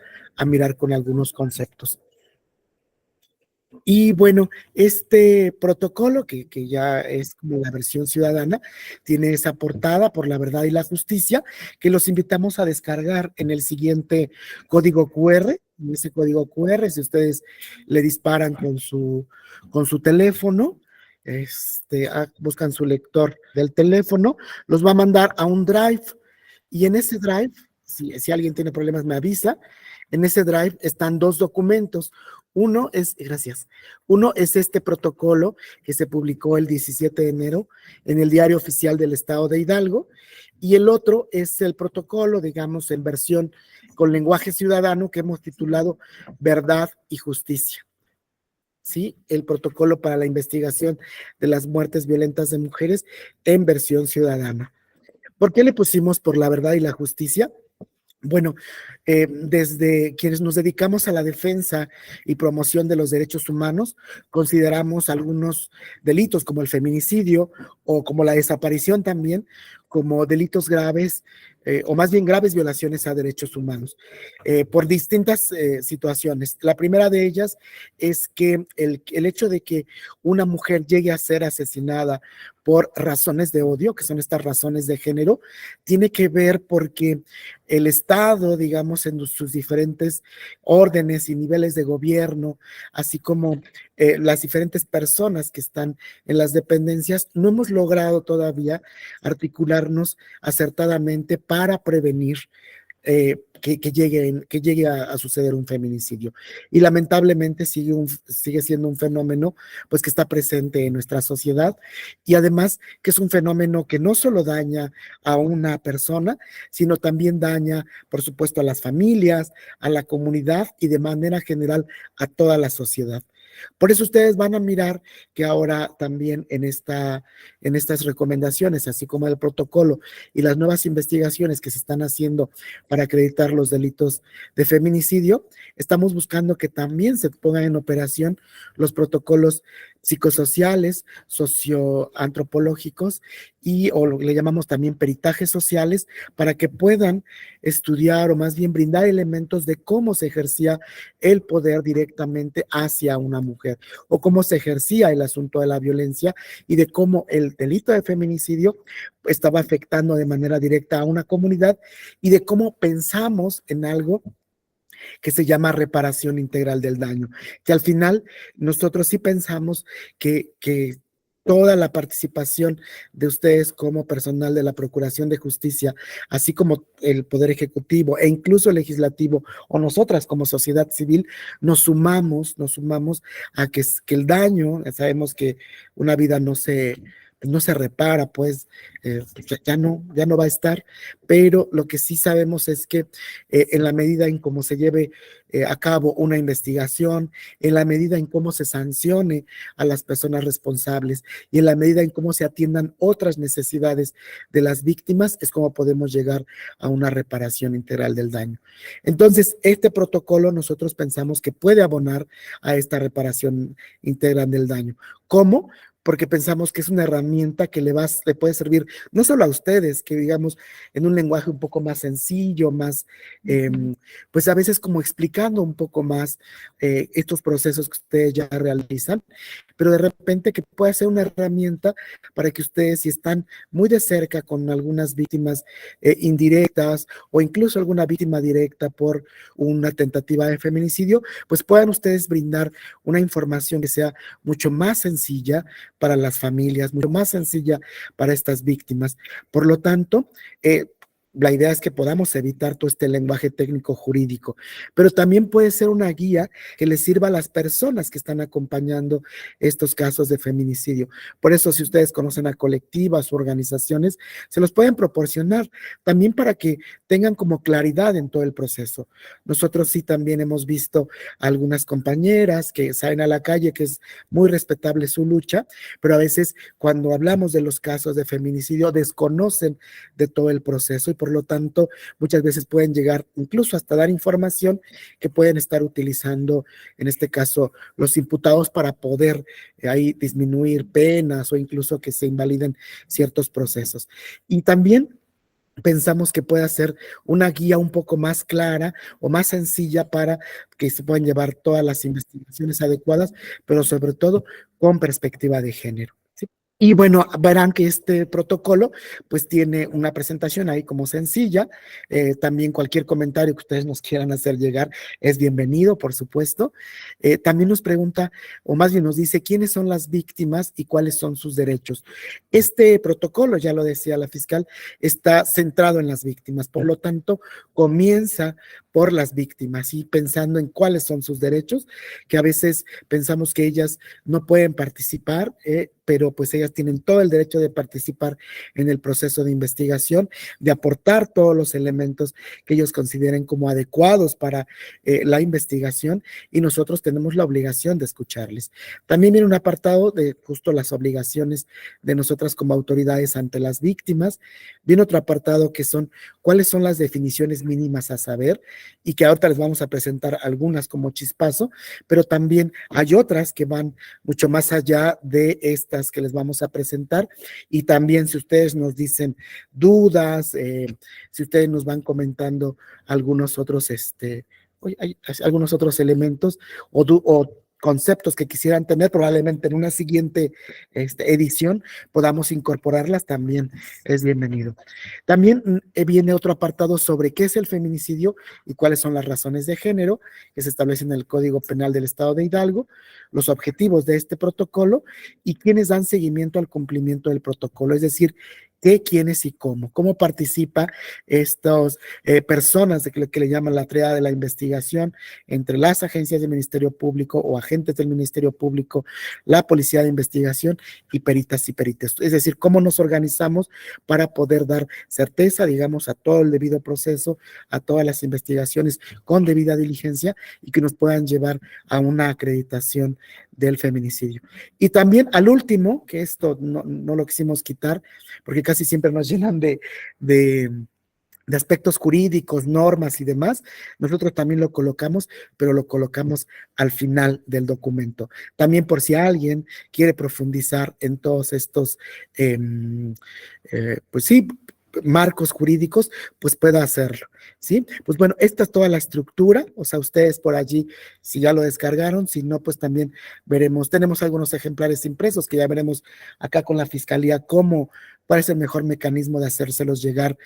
Speaker 11: mirar con algunos conceptos. Y bueno, este protocolo, que ya es como la versión ciudadana, tiene esa portada por la verdad y la justicia, que los invitamos a descargar en el siguiente código QR. En ese código QR, si ustedes le disparan con su teléfono, buscan su lector del teléfono, los va a mandar a un drive, y en ese drive, si alguien tiene problemas me avisa, en ese drive están dos documentos. Uno es este protocolo que se publicó el 17 de enero en el Diario Oficial del Estado de Hidalgo, y el otro es el protocolo, digamos, en versión con lenguaje ciudadano, que hemos titulado Verdad y Justicia. ¿Sí? El protocolo para la investigación de las muertes violentas de mujeres en versión ciudadana. ¿Por qué le pusimos por la verdad y la justicia? Bueno, desde quienes nos dedicamos a la defensa y promoción de los derechos humanos, consideramos algunos delitos como el feminicidio o como la desaparición también, como delitos graves o más bien graves violaciones a derechos humanos, por distintas situaciones. La primera de ellas es que el hecho de que una mujer llegue a ser asesinada por razones de odio, que son estas razones de género, tiene que ver porque el Estado, digamos, en sus diferentes órdenes y niveles de gobierno, así como las diferentes personas que están en las dependencias, no hemos logrado todavía articularnos acertadamente para prevenir que llegue a suceder un feminicidio. Y lamentablemente sigue siendo un fenómeno pues que está presente en nuestra sociedad, y además que es un fenómeno que no solo daña a una persona, sino también daña, por supuesto, a las familias, a la comunidad y de manera general a toda la sociedad. Por eso ustedes van a mirar que ahora también en estas recomendaciones, así como el protocolo y las nuevas investigaciones que se están haciendo para acreditar los delitos de feminicidio, estamos buscando que también se pongan en operación los protocolos psicosociales, socioantropológicos o lo que le llamamos también peritajes sociales, para que puedan estudiar o más bien brindar elementos de cómo se ejercía el poder directamente hacia una mujer, o cómo se ejercía el asunto de la violencia y de cómo el delito de feminicidio estaba afectando de manera directa a una comunidad, y de cómo pensamos en algo que se llama reparación integral del daño, que al final nosotros sí pensamos que toda la participación de ustedes como personal de la Procuración de Justicia, así como el Poder Ejecutivo e incluso el Legislativo, o nosotras como sociedad civil, nos sumamos a que el daño, sabemos que una vida no se repara, pues ya no va a estar, pero lo que sí sabemos es que en la medida en cómo se lleve a cabo una investigación, en la medida en cómo se sancione a las personas responsables y en la medida en cómo se atiendan otras necesidades de las víctimas, es como podemos llegar a una reparación integral del daño. Entonces, este protocolo nosotros pensamos que puede abonar a esta reparación integral del daño. ¿Cómo? Porque pensamos que es una herramienta que le puede servir no solo a ustedes, que digamos en un lenguaje un poco más sencillo, más, pues a veces como explicando un poco más estos procesos que ustedes ya realizan, pero de repente que pueda ser una herramienta para que ustedes, si están muy de cerca con algunas víctimas indirectas o incluso alguna víctima directa por una tentativa de feminicidio, pues puedan ustedes brindar una información que sea mucho más sencilla para las familias, mucho más sencilla para estas víctimas. Por lo tanto, la idea es que podamos evitar todo este lenguaje técnico jurídico, pero también puede ser una guía que les sirva a las personas que están acompañando estos casos de feminicidio. Por eso, si ustedes conocen a colectivas o organizaciones, se los pueden proporcionar también para que tengan como claridad en todo el proceso. Nosotros sí también hemos visto a algunas compañeras que salen a la calle, que es muy respetable su lucha, pero a veces cuando hablamos de los casos de feminicidio desconocen de todo el proceso y por lo tanto muchas veces pueden llegar incluso hasta dar información que pueden estar utilizando, en este caso, los imputados para poder ahí disminuir penas o incluso que se invaliden ciertos procesos. Y también pensamos que pueda ser una guía un poco más clara o más sencilla para que se puedan llevar todas las investigaciones adecuadas, pero sobre todo con perspectiva de género. ¿Sí? Y bueno, verán que este protocolo pues tiene una presentación ahí como sencilla. También cualquier comentario que ustedes nos quieran hacer llegar es bienvenido, por supuesto. También nos pregunta, o más bien nos dice, quiénes son las víctimas y cuáles son sus derechos. Este protocolo, ya lo decía la fiscal, está centrado en las víctimas, por lo tanto, comienza por las víctimas y pensando en cuáles son sus derechos, que a veces pensamos que ellas no pueden participar, pero pues ellas tienen todo el derecho de participar en el proceso de investigación, de aportar todos los elementos que ellos consideren como adecuados para la investigación, y nosotros tenemos la obligación de escucharles. También viene un apartado de justo las obligaciones de nosotras como autoridades ante las víctimas. Viene otro apartado que son cuáles son las definiciones mínimas a saber, y que ahorita les vamos a presentar algunas como chispazo, pero también hay otras que van mucho más allá de estas preguntas que les vamos a presentar, y también si ustedes nos dicen dudas, si ustedes nos van comentando algunos otros, hay algunos otros elementos o conceptos que quisieran tener, probablemente en una siguiente edición podamos incorporarlas, también es bienvenido. También viene otro apartado sobre qué es el feminicidio y cuáles son las razones de género que se establecen en el Código Penal del Estado de Hidalgo, los objetivos de este protocolo y quiénes dan seguimiento al cumplimiento del protocolo, es decir, qué, quiénes y cómo participa estas personas de que le llaman la tríada de la investigación entre las agencias del Ministerio Público o agentes del Ministerio Público, la Policía de Investigación y peritas y perites. Es decir, cómo nos organizamos para poder dar certeza, digamos, a todo el debido proceso, a todas las investigaciones con debida diligencia y que nos puedan llevar a una acreditación del feminicidio. Y también al último, que esto no lo quisimos quitar, porque casi siempre nos llenan de aspectos jurídicos, normas y demás, nosotros también lo colocamos, pero lo colocamos al final del documento. También por si alguien quiere profundizar en todos estos, pues sí, marcos jurídicos, pues pueda hacerlo, ¿sí? Pues bueno, esta es toda la estructura, o sea, ustedes por allí, si ya lo descargaron, si no, pues también veremos, tenemos algunos ejemplares impresos que ya veremos acá con la Fiscalía cuál es el mejor mecanismo de hacérselos llegar.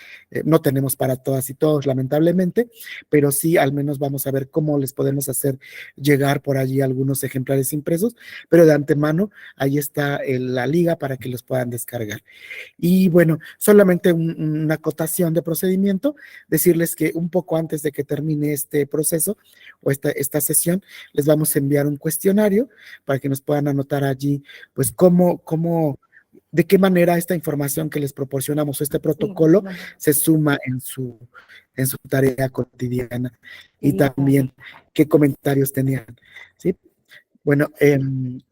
Speaker 11: No tenemos para todas y todos, lamentablemente, pero sí al menos vamos a ver cómo les podemos hacer llegar por allí algunos ejemplares impresos, pero de antemano ahí está la liga para que los puedan descargar. Y bueno, solamente una acotación de procedimiento, decirles que un poco antes de que termine este proceso o esta sesión, les vamos a enviar un cuestionario para que nos puedan anotar allí, pues de qué manera esta información que les proporcionamos, este protocolo, se suma en su tarea cotidiana y también qué comentarios tenían, ¿sí? Bueno,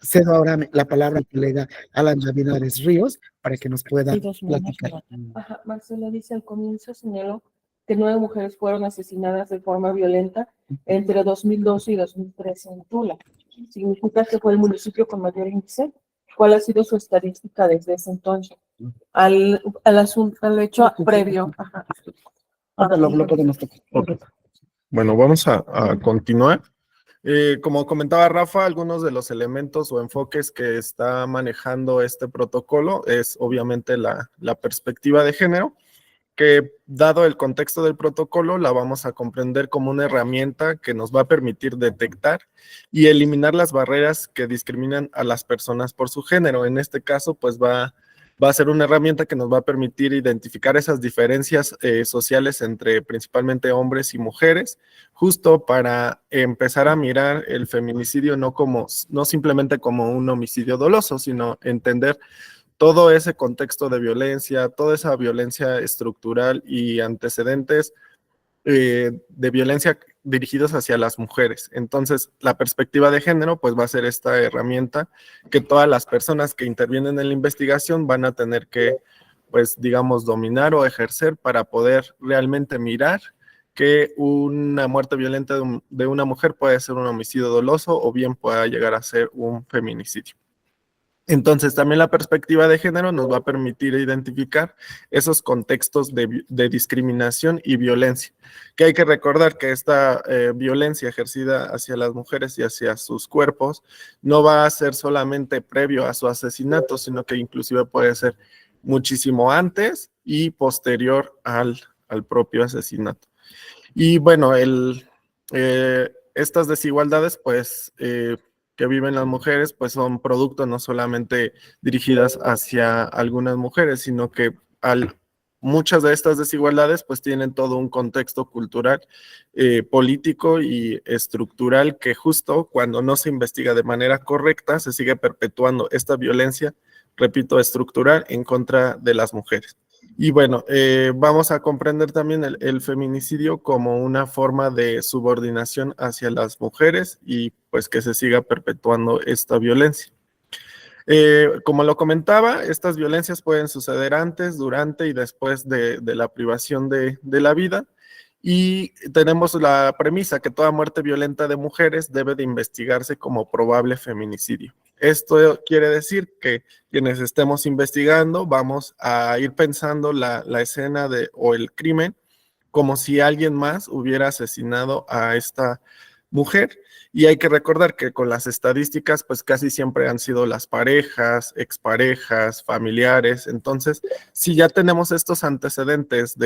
Speaker 11: cedo ahora la palabra al colega Alan Llavinares Ríos para que nos pueda platicar.
Speaker 3: Ajá, Marcela dice al comienzo, señaló que 9 mujeres fueron asesinadas de forma violenta entre 2012 y 2013 en Tula. ¿Significa que fue el municipio con mayor índice? ¿Cuál ha sido su estadística desde ese entonces? Al hecho previo. Ajá.
Speaker 11: Ahora lo podemos tocar.
Speaker 4: Okay. Bueno, vamos a continuar. Como comentaba Rafa, algunos de los elementos o enfoques que está manejando este protocolo es obviamente la perspectiva de género, que dado el contexto del protocolo la vamos a comprender como una herramienta que nos va a permitir detectar y eliminar las barreras que discriminan a las personas por su género. En este caso, pues va a ser una herramienta que nos va a permitir identificar esas diferencias sociales entre principalmente hombres y mujeres, justo para empezar a mirar el feminicidio no simplemente como un homicidio doloso, sino entender todo ese contexto de violencia, toda esa violencia estructural y antecedentes de violencia dirigidos hacia las mujeres. Entonces, la perspectiva de género, pues va a ser esta herramienta que todas las personas que intervienen en la investigación van a tener que, pues, digamos, dominar o ejercer para poder realmente mirar que una muerte violenta de una mujer puede ser un homicidio doloso o bien pueda llegar a ser un feminicidio. Entonces, también la perspectiva de género nos va a permitir identificar esos contextos de discriminación y violencia, que hay que recordar que esta violencia ejercida hacia las mujeres y hacia sus cuerpos no va a ser solamente previo a su asesinato, sino que inclusive puede ser muchísimo antes y posterior al propio asesinato. Y bueno, estas desigualdades, pues, que viven las mujeres, pues son producto no solamente dirigidas hacia algunas mujeres, sino que muchas de estas desigualdades pues tienen todo un contexto cultural, político y estructural que justo cuando no se investiga de manera correcta se sigue perpetuando esta violencia, repito, estructural en contra de las mujeres. Y bueno, vamos a comprender también el feminicidio como una forma de subordinación hacia las mujeres y pues que se siga perpetuando esta violencia. Como lo comentaba, estas violencias pueden suceder antes, durante y después de la privación de la vida. Y tenemos la premisa que toda muerte violenta de mujeres debe de investigarse como probable feminicidio. Esto quiere decir que quienes estemos investigando vamos a ir pensando la escena o el crimen como si alguien más hubiera asesinado a esta mujer. Y hay que recordar que con las estadísticas, pues casi siempre han sido las parejas, exparejas, familiares. Entonces, si ya tenemos estos antecedentes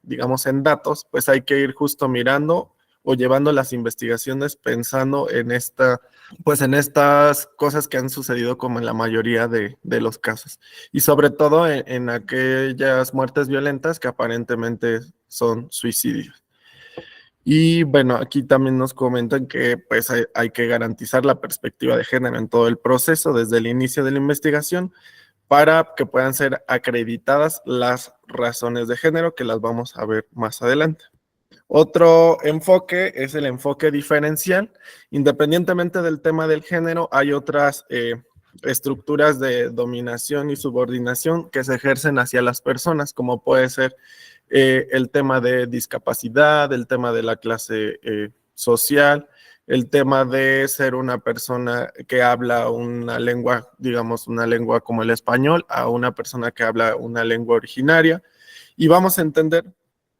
Speaker 4: digamos, en datos, pues hay que ir justo mirando o llevando las investigaciones pensando en pues en estas cosas que han sucedido como en la mayoría de los casos. Y sobre todo en aquellas muertes violentas que aparentemente son suicidios. Y bueno, aquí también nos comentan que pues hay que garantizar la perspectiva de género en todo el proceso desde el inicio de la investigación para que puedan ser acreditadas las razones de género que las vamos a ver más adelante. Otro enfoque es el enfoque diferencial. Independientemente del tema del género, hay otras estructuras de dominación y subordinación que se ejercen hacia las personas, como puede ser el tema de discapacidad, el tema de la clase social, el tema de ser una persona que habla una lengua, digamos, una lengua como el español, a una persona que habla una lengua originaria. Y vamos a entender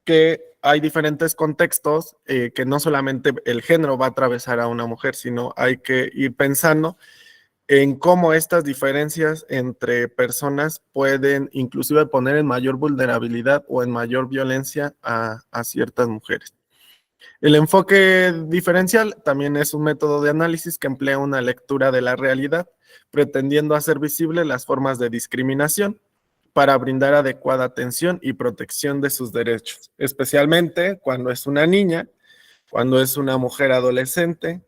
Speaker 4: que hay diferentes contextos, que no solamente el género va a atravesar a una mujer, sino hay que ir pensando en cómo estas diferencias entre personas pueden inclusive poner en mayor vulnerabilidad o en mayor violencia a ciertas mujeres. El enfoque diferencial también es un método de análisis que emplea una lectura de la realidad, pretendiendo hacer visibles las formas de discriminación para brindar adecuada atención y protección de sus derechos, especialmente cuando es una niña, cuando es una mujer adolescente,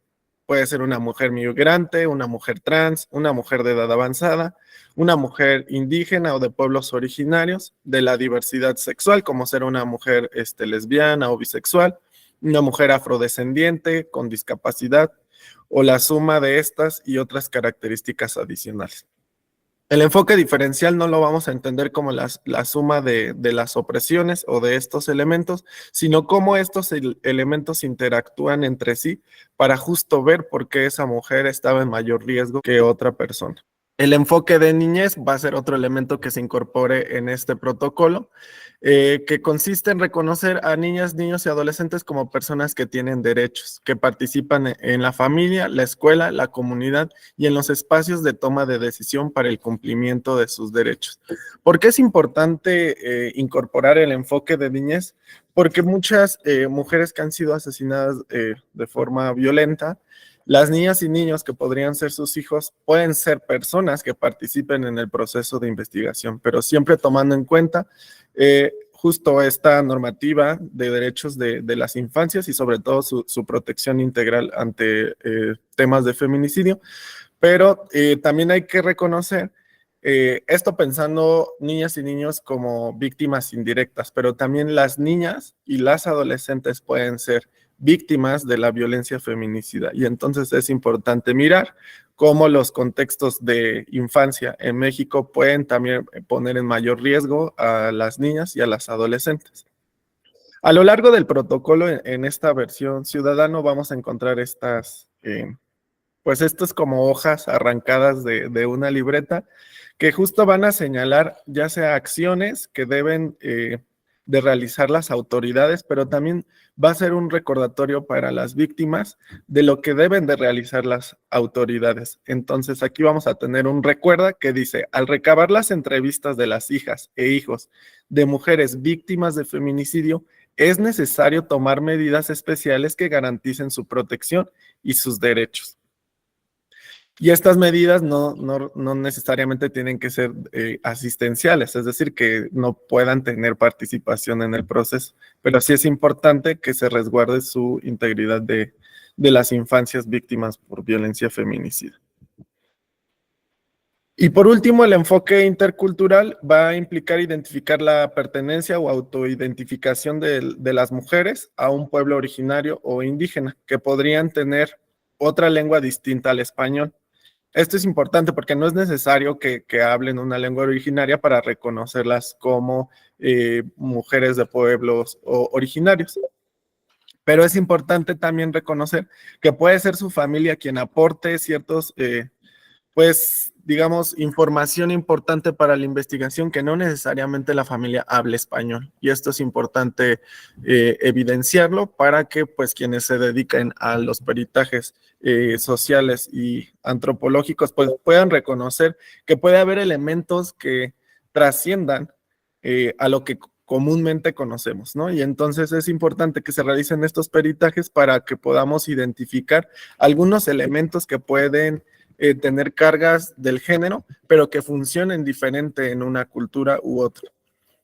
Speaker 4: puede ser una mujer migrante, una mujer trans, una mujer de edad avanzada, una mujer indígena o de pueblos originarios, de la diversidad sexual, como ser una mujer lesbiana o bisexual, una mujer afrodescendiente con discapacidad, o la suma de estas y otras características adicionales. El enfoque diferencial no lo vamos a entender como la suma de las opresiones o de estos elementos, sino cómo estos elementos interactúan entre sí para justo ver por qué esa mujer estaba en mayor riesgo que otra persona. El enfoque de niñez va a ser otro elemento que se incorpore en este protocolo, que consiste en reconocer a niñas, niños y adolescentes como personas que tienen derechos, que participan en la familia, la escuela, la comunidad y en los espacios de toma de decisión para el cumplimiento de sus derechos. ¿Por qué es importante incorporar el enfoque de niñez? Porque muchas mujeres que han sido asesinadas de forma violenta, las niñas y niños que podrían ser sus hijos pueden ser personas que participen en el proceso de investigación, pero siempre tomando en cuenta justo esta normativa de derechos de las infancias y sobre todo su protección integral ante temas de feminicidio. Pero también hay que reconocer esto pensando niñas y niños como víctimas indirectas, pero también las niñas y las adolescentes pueden ser víctimas de la violencia feminicida. Y entonces es importante mirar cómo los contextos de infancia en México pueden también poner en mayor riesgo a las niñas y a las adolescentes. A lo largo del protocolo, en esta versión ciudadano, vamos a encontrar estas como hojas arrancadas de una libreta que justo van a señalar ya sea acciones que deben de realizar las autoridades, pero también va a ser un recordatorio para las víctimas de lo que deben de realizar las autoridades. Entonces aquí vamos a tener un recuerda que dice, al recabar las entrevistas de las hijas e hijos de mujeres víctimas de feminicidio, es necesario tomar medidas especiales que garanticen su protección y sus derechos. Y estas medidas no necesariamente tienen que ser asistenciales, es decir, que no puedan tener participación en el proceso, pero sí es importante que se resguarde su integridad de las infancias víctimas por violencia feminicida. Y por último, el enfoque intercultural va a implicar identificar la pertenencia o autoidentificación de las mujeres a un pueblo originario o indígena, que podrían tener otra lengua distinta al español. Esto es importante porque no es necesario que hablen una lengua originaria para reconocerlas como mujeres de pueblos originarios. Pero es importante también reconocer que puede ser su familia quien aporte ciertos pues, digamos, información importante para la investigación que no necesariamente la familia hable español. Y esto es importante evidenciarlo para que, pues, quienes se dediquen a los peritajes sociales y antropológicos, pues, puedan reconocer que puede haber elementos que trasciendan a lo que comúnmente conocemos, ¿no? Y entonces es importante que se realicen estos peritajes para que podamos identificar algunos elementos que pueden tener cargas del género, pero que funcionen diferente en una cultura u otra.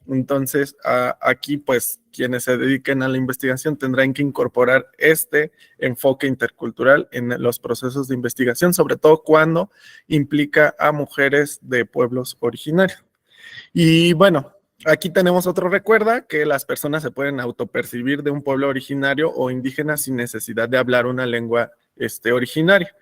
Speaker 4: Entonces, aquí, pues, quienes se dediquen a la investigación tendrán que incorporar este enfoque intercultural en los procesos de investigación, sobre todo cuando implica a mujeres de pueblos originarios. Y bueno, aquí tenemos otro recuerda que las personas se pueden autopercibir de un pueblo originario o indígena sin necesidad de hablar una lengua originaria.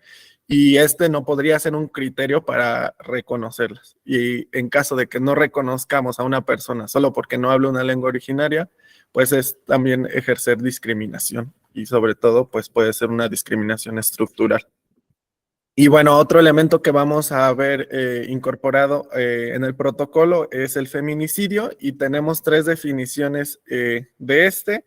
Speaker 4: Y no podría ser un criterio para reconocerlas. Y en caso de que no reconozcamos a una persona solo porque no habla una lengua originaria, pues es también ejercer discriminación. Y sobre todo, pues puede ser una discriminación estructural. Y bueno, otro elemento que vamos a ver incorporado en el protocolo es el feminicidio y tenemos 3 definiciones de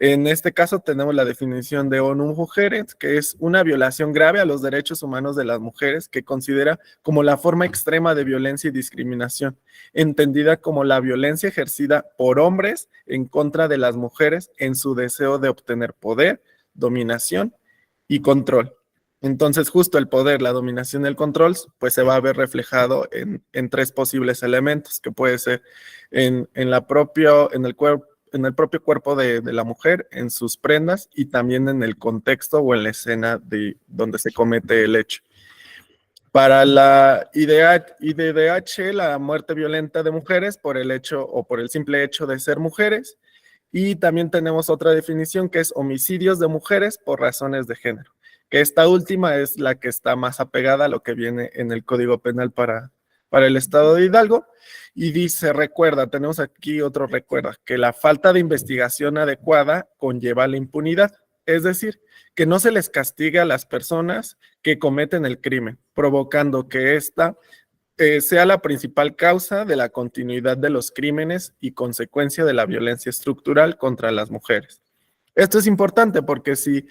Speaker 4: En este caso tenemos la definición de ONU Mujeres, que es una violación grave a los derechos humanos de las mujeres que considera como la forma extrema de violencia y discriminación, entendida como la violencia ejercida por hombres en contra de las mujeres en su deseo de obtener poder, dominación y control. Entonces, justo el poder, la dominación y el control, pues se va a ver reflejado en 3 posibles elementos, que puede ser en el propio cuerpo de la mujer, en sus prendas y también en el contexto o en la escena de donde se comete el hecho. Para la IDDH, la muerte violenta de mujeres por el hecho o por el simple hecho de ser mujeres. Y también tenemos otra definición que es homicidios de mujeres por razones de género, que esta última es la que está más apegada a lo que viene en el Código Penal para el Estado de Hidalgo, y dice, tenemos aquí otro recuerda, que la falta de investigación adecuada conlleva la impunidad, es decir, que no se les castiga a las personas que cometen el crimen, provocando que esta sea la principal causa de la continuidad de los crímenes y consecuencia de la violencia estructural contra las mujeres. Esto es importante porque si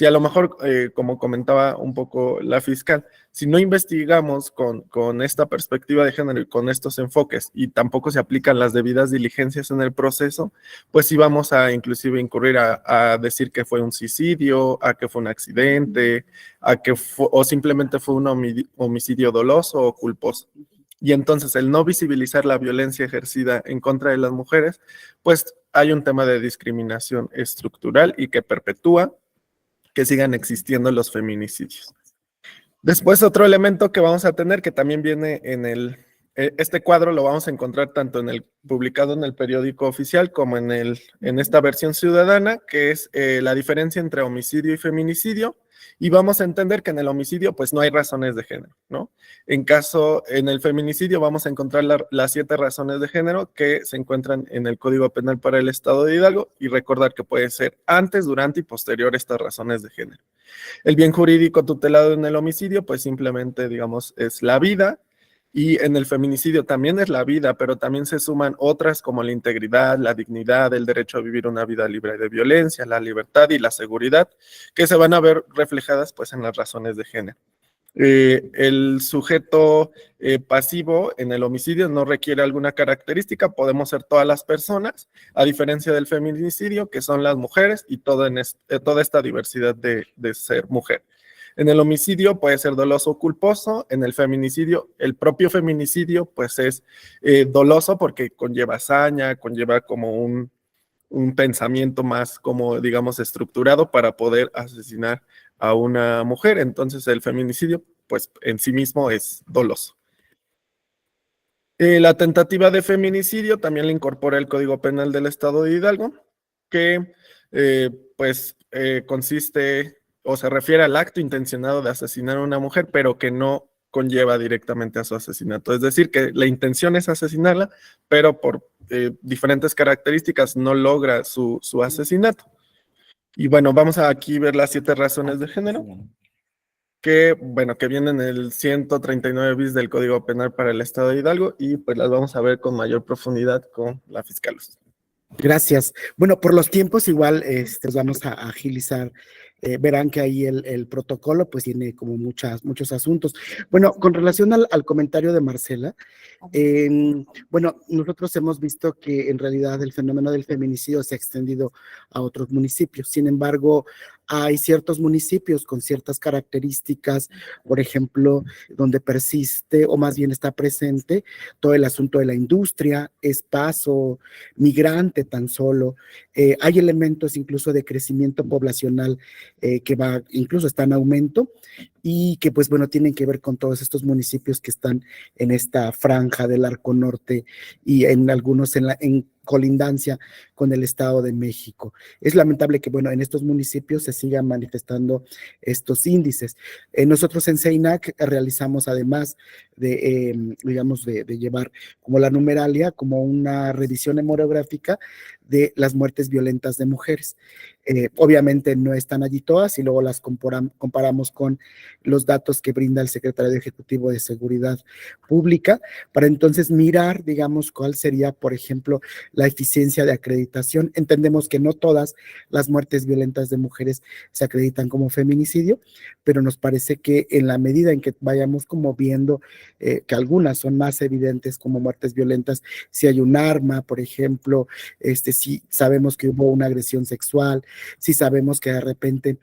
Speaker 4: a lo mejor, como comentaba un poco la fiscal, si no investigamos con esta perspectiva de género y con estos enfoques y tampoco se aplican las debidas diligencias en el proceso, pues sí vamos a inclusive incurrir a decir que fue un suicidio, a que fue un accidente, o simplemente fue un homicidio doloso o culposo. Y entonces el no visibilizar la violencia ejercida en contra de las mujeres, pues hay un tema de discriminación estructural y que perpetúa que sigan existiendo los feminicidios. Después otro elemento que vamos a tener que también viene este cuadro lo vamos a encontrar tanto publicado en el periódico oficial como en esta versión ciudadana, que es la diferencia entre homicidio y feminicidio. Y vamos a entender que en el homicidio pues no hay razones de género, ¿no? En el feminicidio vamos a encontrar las 7 razones de género que se encuentran en el Código Penal para el Estado de Hidalgo y recordar que puede ser antes, durante y posterior a estas razones de género. El bien jurídico tutelado en el homicidio pues simplemente, digamos, es la vida. Y en el feminicidio también es la vida, pero también se suman otras como la integridad, la dignidad, el derecho a vivir una vida libre de violencia, la libertad y la seguridad, que se van a ver reflejadas pues en las razones de género. El sujeto pasivo en el homicidio no requiere alguna característica, podemos ser todas las personas, a diferencia del feminicidio, que son las mujeres y toda esta diversidad de ser mujer. En el homicidio puede ser doloso o culposo, en el feminicidio, el propio feminicidio pues es doloso porque conlleva hazaña, conlleva como un pensamiento más como digamos estructurado para poder asesinar a una mujer, entonces el feminicidio pues en sí mismo es doloso. La tentativa de feminicidio también le incorpora el Código Penal del Estado de Hidalgo, que consiste o se refiere al acto intencionado de asesinar a una mujer, pero que no conlleva directamente a su asesinato. Es decir, que la intención es asesinarla, pero por diferentes características no logra su asesinato. Y bueno, vamos a aquí ver las 7 razones de género. que, bueno, que viene en el 139 bis del Código Penal para el Estado de Hidalgo, y pues las vamos a ver con mayor profundidad con la fiscal.
Speaker 11: Gracias. Bueno, por los tiempos igual vamos a agilizar. Verán que ahí el protocolo pues tiene como muchos asuntos. Bueno, con relación al comentario de Marcela, bueno, nosotros hemos visto que en realidad el fenómeno del feminicidio se ha extendido a otros municipios. Sin embargo, hay ciertos municipios con ciertas características, por ejemplo, donde persiste o más bien está presente todo el asunto de la industria, es paso migrante tan solo. Hay elementos incluso de crecimiento poblacional que incluso está en aumento y que pues bueno, tienen que ver con todos estos municipios que están en esta franja del Arco Norte y en algunos en colindancia con el Estado de México. Es lamentable que, bueno, en estos municipios se sigan manifestando estos índices. Nosotros en CEINAC realizamos, además de, digamos, de llevar como la numeralia, como una revisión hemorragráfica de las muertes violentas de mujeres. Obviamente no están allí todas y luego las comparamos con los datos que brinda el Secretario Ejecutivo de Seguridad Pública, para entonces mirar, digamos, cuál sería, por ejemplo, la eficiencia de acreditación. Entendemos que no todas las muertes violentas de mujeres se acreditan como feminicidio, pero nos parece que en la medida en que vayamos como viendo que algunas son más evidentes como muertes violentas, si hay un arma, por ejemplo, si sabemos que hubo una agresión sexual, si sabemos que de repente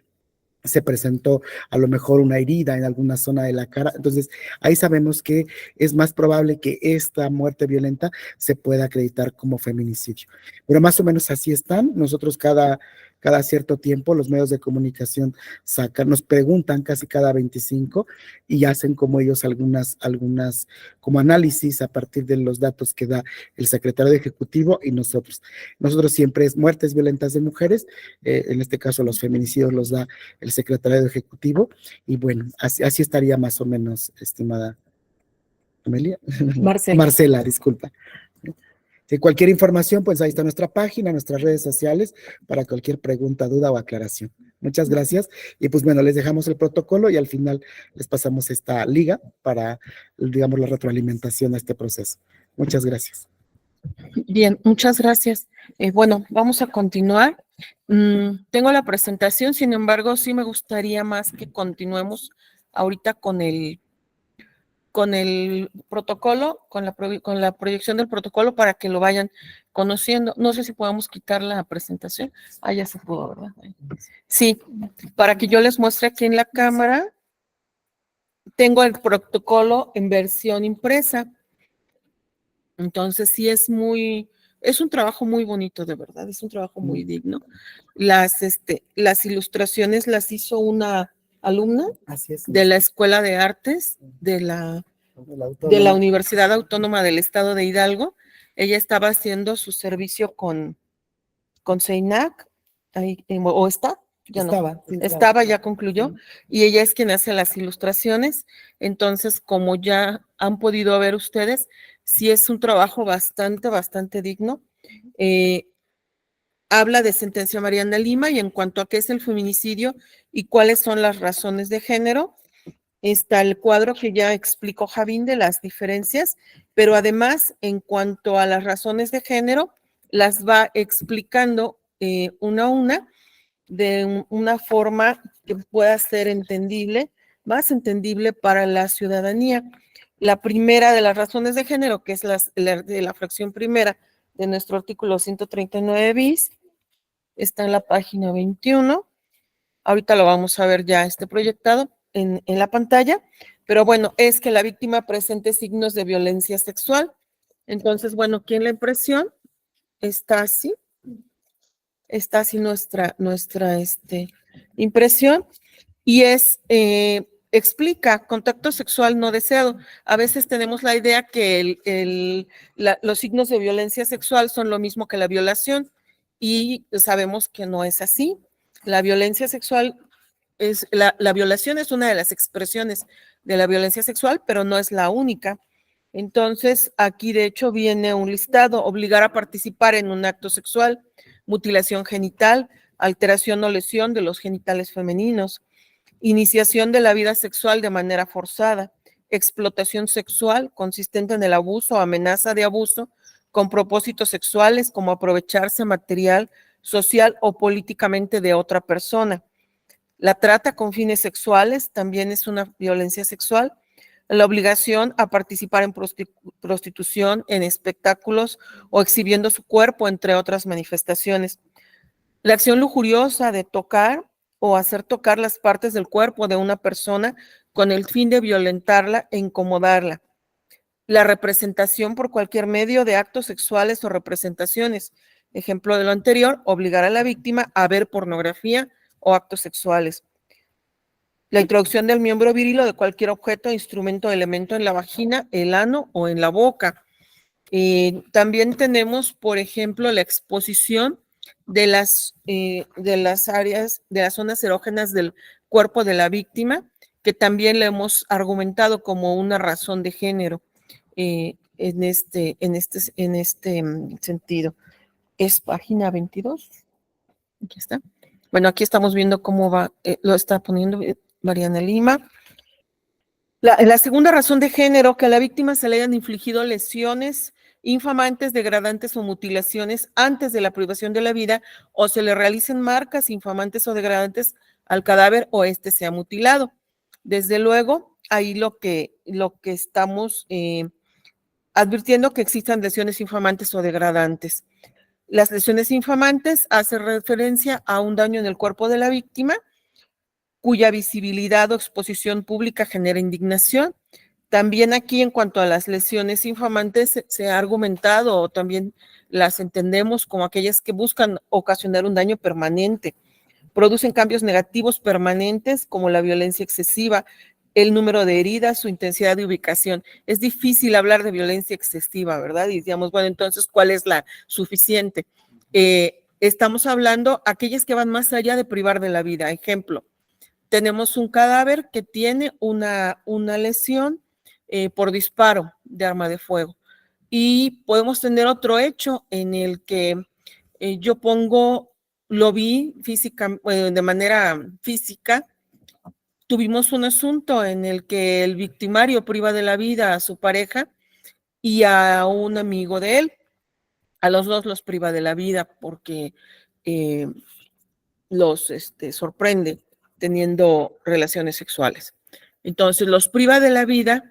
Speaker 11: se presentó a lo mejor una herida en alguna zona de la cara, entonces ahí sabemos que es más probable que esta muerte violenta se pueda acreditar como feminicidio. Pero más o menos así están. Nosotros cada cierto tiempo los medios de comunicación nos preguntan casi cada 25 y hacen como ellos algunas como análisis a partir de los datos que da el secretario ejecutivo y nosotros. Nosotros siempre es muertes violentas de mujeres, en este caso los feminicidios los da el secretario ejecutivo, y bueno, así estaría más o menos, estimada Amelia. Marcela, disculpa. Si cualquier información, pues ahí está nuestra página, nuestras redes sociales, para cualquier pregunta, duda o aclaración. Muchas gracias. Y pues bueno, les dejamos el protocolo y al final les pasamos esta liga para, digamos, la retroalimentación a este proceso. Muchas gracias.
Speaker 10: Bien, muchas gracias. Bueno, vamos a continuar. Tengo la presentación, sin embargo, sí me gustaría más que continuemos ahorita con el protocolo, con la proyección del protocolo para que lo vayan conociendo. No sé si podemos quitar la presentación. Ya se pudo, ¿verdad? Sí, para que yo les muestre aquí en la cámara. Tengo el protocolo en versión impresa. Entonces, sí es un trabajo muy bonito, de verdad, es un trabajo muy digno. Las ilustraciones las hizo una alumna de la Escuela de Artes de la Universidad Autónoma del Estado de Hidalgo. Ella estaba haciendo su servicio con CEINAC, o está, ya no. Estaba, ya concluyó, y ella es quien hace las ilustraciones. Entonces, como ya han podido ver ustedes, sí es un trabajo bastante digno. Habla de Sentencia Mariana Lima y en cuanto a qué es el feminicidio y cuáles son las razones de género, está el cuadro que ya explicó Javín de las diferencias, pero además, en cuanto a las razones de género, las va explicando una a una, de una forma que pueda ser entendible, más entendible para la ciudadanía. La primera de las razones de género, que es de la fracción primera de nuestro artículo 139 bis, está en la página 21. Ahorita lo vamos a ver ya proyectado en la pantalla, pero bueno, es que la víctima presente signos de violencia sexual. Entonces, bueno, aquí en la impresión está así nuestra impresión, y explica contacto sexual no deseado. A veces tenemos la idea que los signos de violencia sexual son lo mismo que la violación, y sabemos que no es así. La violencia sexual la violación es una de las expresiones de la violencia sexual, pero no es la única. Entonces, aquí de hecho viene un listado: obligar a participar en un acto sexual, mutilación genital, alteración o lesión de los genitales femeninos, iniciación de la vida sexual de manera forzada, explotación sexual consistente en el abuso o amenaza de abuso con propósitos sexuales como aprovecharse material, social o políticamente de otra persona. La trata con fines sexuales también es una violencia sexual. La obligación a participar en prostitución, en espectáculos o exhibiendo su cuerpo, entre otras manifestaciones. La acción lujuriosa de tocar o hacer tocar las partes del cuerpo de una persona con el fin de violentarla e incomodarla. La representación por cualquier medio de actos sexuales o representaciones. Ejemplo de lo anterior, obligar a la víctima a ver pornografía o actos sexuales. La introducción del miembro viril o de cualquier objeto, instrumento o elemento en la vagina, el ano o en la boca. También tenemos, por ejemplo, la exposición de las áreas, de las zonas erógenas del cuerpo de la víctima, que también le hemos argumentado como una razón de género en este sentido. Es página 22. Aquí está. Bueno, aquí estamos viendo cómo va, lo está poniendo Mariana Lima. La segunda razón de género, que a la víctima se le hayan infligido lesiones infamantes, degradantes o mutilaciones antes de la privación de la vida, o se le realicen marcas infamantes o degradantes al cadáver o éste sea mutilado. Desde luego, ahí lo que estamos advirtiendo que existan lesiones infamantes o degradantes. Las lesiones infamantes hacen referencia a un daño en el cuerpo de la víctima, cuya visibilidad o exposición pública genera indignación. También aquí, en cuanto a las lesiones infamantes, se ha argumentado o también las entendemos como aquellas que buscan ocasionar un daño permanente. Producen cambios negativos permanentes como la violencia excesiva, el número de heridas, su intensidad de ubicación. Es difícil hablar de violencia excesiva, ¿verdad? Y digamos, bueno, entonces, ¿cuál es la suficiente? Estamos hablando aquellas que van más allá de privar de la vida. Ejemplo, tenemos un cadáver que tiene una lesión por disparo de arma de fuego. Y podemos tener otro hecho en el que yo lo vi de manera física. Tuvimos un asunto en el que el victimario priva de la vida a su pareja y a un amigo de él. A los dos los priva de la vida porque los sorprende teniendo relaciones sexuales. Entonces los priva de la vida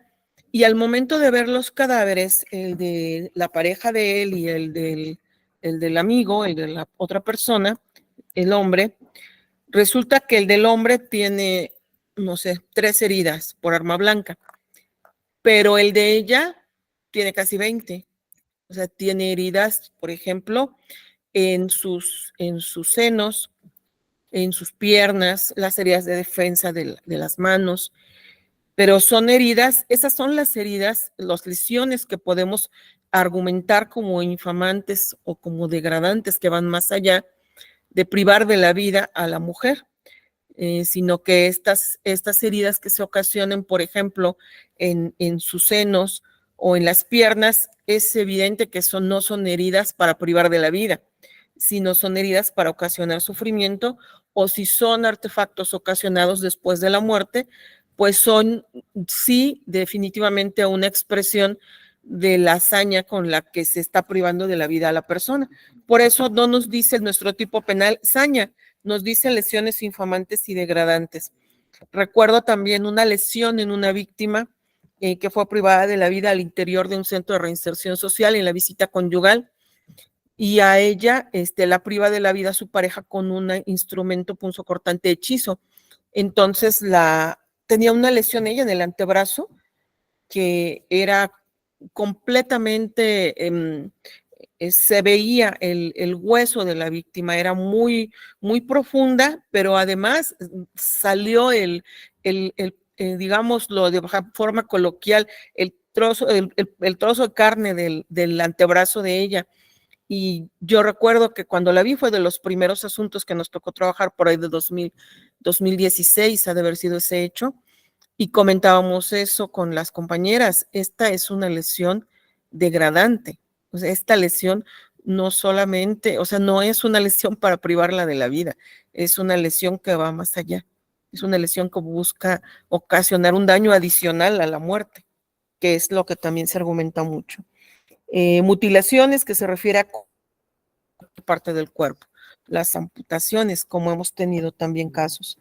Speaker 10: y al momento de ver los cadáveres, el de la pareja de él y el del amigo, el de la otra persona, el hombre, resulta que el del hombre tiene, no sé, 3 heridas por arma blanca, pero el de ella tiene casi 20. O sea, tiene heridas, por ejemplo, en sus senos, en sus piernas, las heridas de defensa de las manos, pero son heridas, esas son las heridas, las lesiones que podemos argumentar como infamantes o como degradantes que van más allá de privar de la vida a la mujer, sino que estas heridas que se ocasionen, por ejemplo, en sus senos o en las piernas, es evidente que no son heridas para privar de la vida, sino son heridas para ocasionar sufrimiento, o si son artefactos ocasionados después de la muerte, pues son, sí, definitivamente una expresión de la hazaña con la que se está privando de la vida a la persona. Por eso no nos dice nuestro tipo penal saña, nos dice lesiones infamantes y degradantes. Recuerdo también una lesión en una víctima que fue privada de la vida al interior de un centro de reinserción social en la visita conyugal, y a ella la priva de la vida su pareja con un instrumento punzocortante hechizo. Entonces tenía una lesión ella en el antebrazo que era completamente, se veía el hueso de la víctima, era muy, muy profunda, pero además salió digámoslo de forma coloquial, el trozo de carne del antebrazo de ella. Y yo recuerdo que cuando la vi fue de los primeros asuntos que nos tocó trabajar por ahí de 2016, ha de haber sido ese hecho, y comentábamos eso con las compañeras. Esta es una lesión degradante, o sea, esta lesión no solamente, o sea, no es una lesión para privarla de la vida, es una lesión que va más allá. Es una lesión que busca ocasionar un daño adicional a la muerte, que es lo que también se argumenta mucho. Mutilaciones, que se refiere a parte del cuerpo. Las amputaciones, como hemos tenido también casos.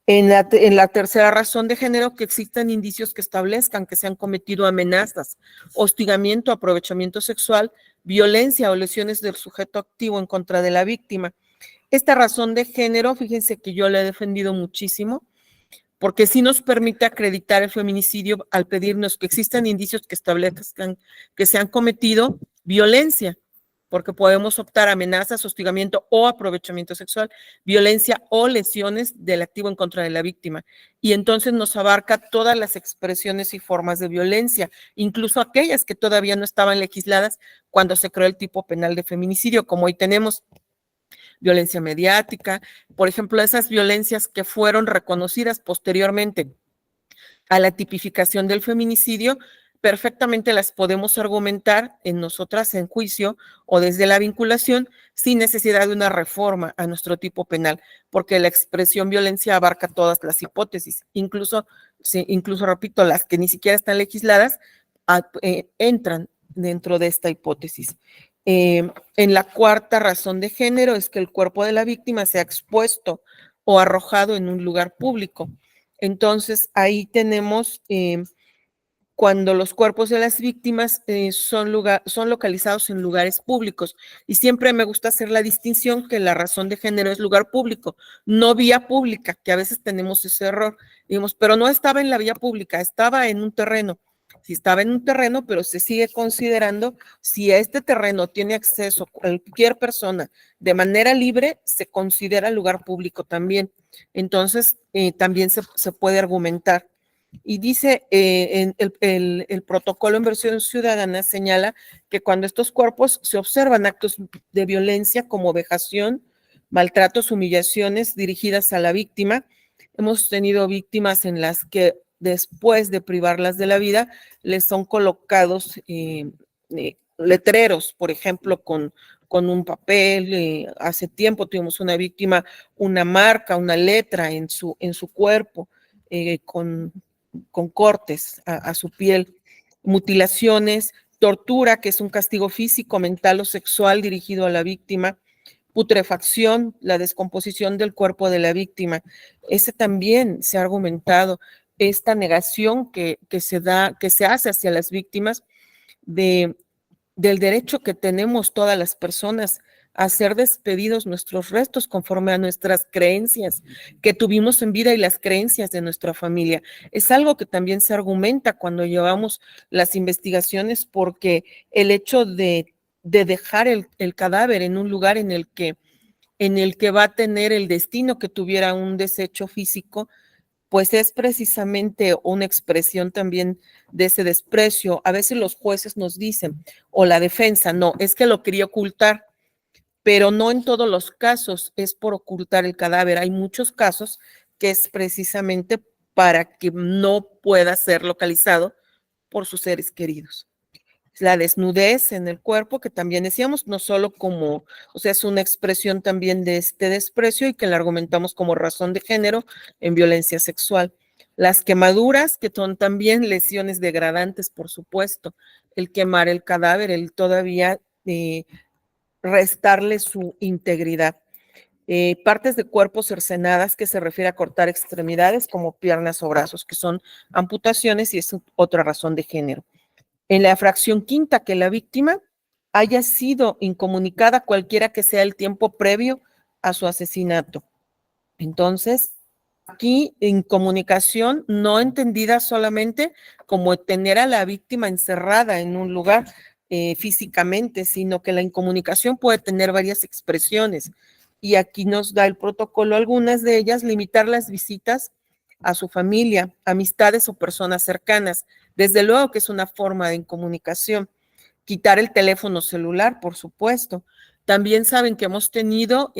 Speaker 10: En la tercera razón de género, que existan indicios que establezcan que se han cometido amenazas, hostigamiento, aprovechamiento sexual, violencia o lesiones del sujeto activo en contra de la víctima. Esta razón de género, fíjense que yo la he defendido muchísimo, porque sí nos permite acreditar el feminicidio al pedirnos que existan indicios que establezcan que se han cometido violencia, porque podemos optar amenazas, hostigamiento o aprovechamiento sexual, violencia o lesiones del activo en contra de la víctima. Y entonces nos abarca todas las expresiones y formas de violencia, incluso aquellas que todavía no estaban legisladas cuando se creó el tipo penal de feminicidio, como hoy tenemos violencia mediática, por ejemplo, esas violencias que fueron reconocidas posteriormente a la tipificación del feminicidio, perfectamente las podemos argumentar en nosotras en juicio o desde la vinculación sin necesidad de una reforma a nuestro tipo penal, porque la expresión violencia abarca todas las hipótesis, incluso repito, las que ni siquiera están legisladas entran dentro de esta hipótesis. En la cuarta razón de género es que el cuerpo de la víctima sea expuesto o arrojado en un lugar público. Entonces, ahí tenemos cuando los cuerpos de las víctimas son localizados en lugares públicos. Y siempre me gusta hacer la distinción que la razón de género es lugar público, no vía pública, que a veces tenemos ese error. Digamos, pero no estaba en la vía pública, estaba en un terreno. Si estaba en un terreno, pero se sigue considerando si a este terreno tiene acceso cualquier persona de manera libre, se considera lugar público también. Entonces, también se puede argumentar. Y dice, el protocolo en versión ciudadana señala que cuando estos cuerpos se observan actos de violencia como vejación, maltratos, humillaciones dirigidas a la víctima, hemos tenido víctimas en las que después de privarlas de la vida, les son colocados letreros, por ejemplo, con un papel. Hace tiempo tuvimos una víctima, una marca, una letra en su cuerpo, con cortes a su piel, mutilaciones, tortura, que es un castigo físico, mental o sexual dirigido a la víctima, putrefacción, la descomposición del cuerpo de la víctima. Ese también se ha argumentado, esta negación que se hace hacia las víctimas del derecho que tenemos todas las personas a ser despedidos nuestros restos conforme a nuestras creencias que tuvimos en vida y las creencias de nuestra familia. Es algo que también se argumenta cuando llevamos las investigaciones, porque el hecho de dejar el cadáver en un lugar en el que va a tener el destino que tuviera un desecho físico, pues es precisamente una expresión también de ese desprecio. A veces los jueces nos dicen, o la defensa, no, es que lo quería ocultar, pero no en todos los casos es por ocultar el cadáver. Hay muchos casos que es precisamente para que no pueda ser localizado por sus seres queridos. La desnudez en el cuerpo, que también decíamos, no solo como, o sea, es una expresión también de este desprecio y que la argumentamos como razón de género en violencia sexual. Las quemaduras, que son también lesiones degradantes, por supuesto, el quemar el cadáver, el todavía restarle su integridad. Partes de cuerpo cercenadas, que se refiere a cortar extremidades como piernas o brazos, que son amputaciones y es otra razón de género. En la fracción quinta, que la víctima haya sido incomunicada cualquiera que sea el tiempo previo a su asesinato. Entonces, aquí incomunicación no entendida solamente como tener a la víctima encerrada en un lugar físicamente, sino que la incomunicación puede tener varias expresiones. Y aquí nos da el protocolo algunas de ellas: limitar las visitas a su familia, amistades o personas cercanas. Desde luego que es una forma de incomunicación. Quitar el teléfono celular, por supuesto. También saben que hemos tenido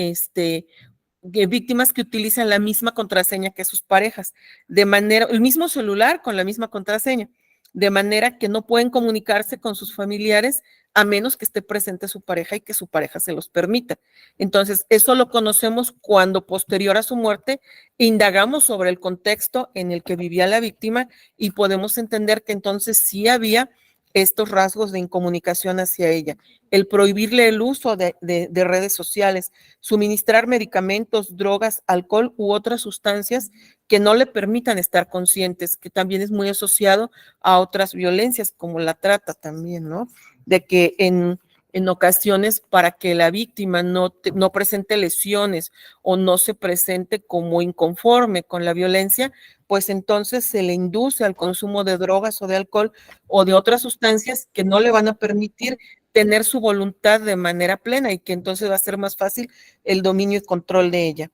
Speaker 10: víctimas que utilizan la misma contraseña que sus parejas, el mismo celular con la misma contraseña. de manera que no pueden comunicarse con sus familiares a menos que esté presente su pareja y que su pareja se los permita. Entonces, eso lo conocemos cuando posterior a su muerte indagamos sobre el contexto en el que vivía la víctima y podemos entender que entonces sí había estos rasgos de incomunicación hacia ella. El prohibirle el uso de redes sociales, suministrar medicamentos, drogas, alcohol u otras sustancias que no le permitan estar conscientes, que también es muy asociado a otras violencias como la trata también, ¿no? De que en ocasiones para que la víctima no presente lesiones o no se presente como inconforme con la violencia, pues entonces se le induce al consumo de drogas o de alcohol o de otras sustancias que no le van a permitir tener su voluntad de manera plena y que entonces va a ser más fácil el dominio y control de ella.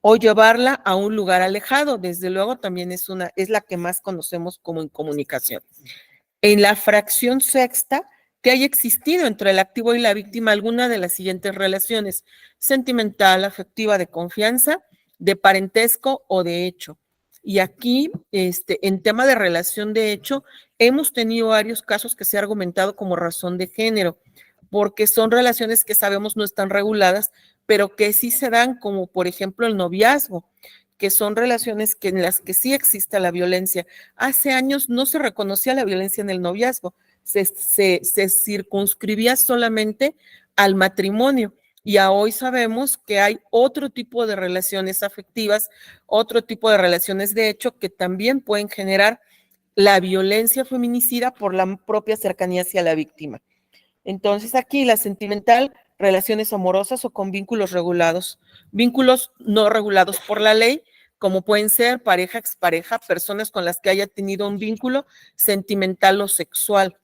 Speaker 10: O llevarla a un lugar alejado, desde luego también es la que más conocemos como incomunicación. En la fracción sexta, que haya existido entre el activo y la víctima alguna de las siguientes relaciones: sentimental, afectiva, de confianza, de parentesco o de hecho. Y aquí, en tema de relación de hecho, hemos tenido varios casos que se ha argumentado como razón de género, porque son relaciones que sabemos no están reguladas, pero que sí se dan, como por ejemplo el noviazgo, que son relaciones en las que sí existe la violencia. Hace años no se reconocía la violencia en el noviazgo, se circunscribía solamente al matrimonio. Y a hoy sabemos que hay otro tipo de relaciones afectivas, otro tipo de relaciones de hecho que también pueden generar la violencia feminicida por la propia cercanía hacia la víctima. Entonces aquí la sentimental, relaciones amorosas o con vínculos regulados, vínculos no regulados por la ley, como pueden ser pareja, expareja, personas con las que haya tenido un vínculo sentimental o sexual.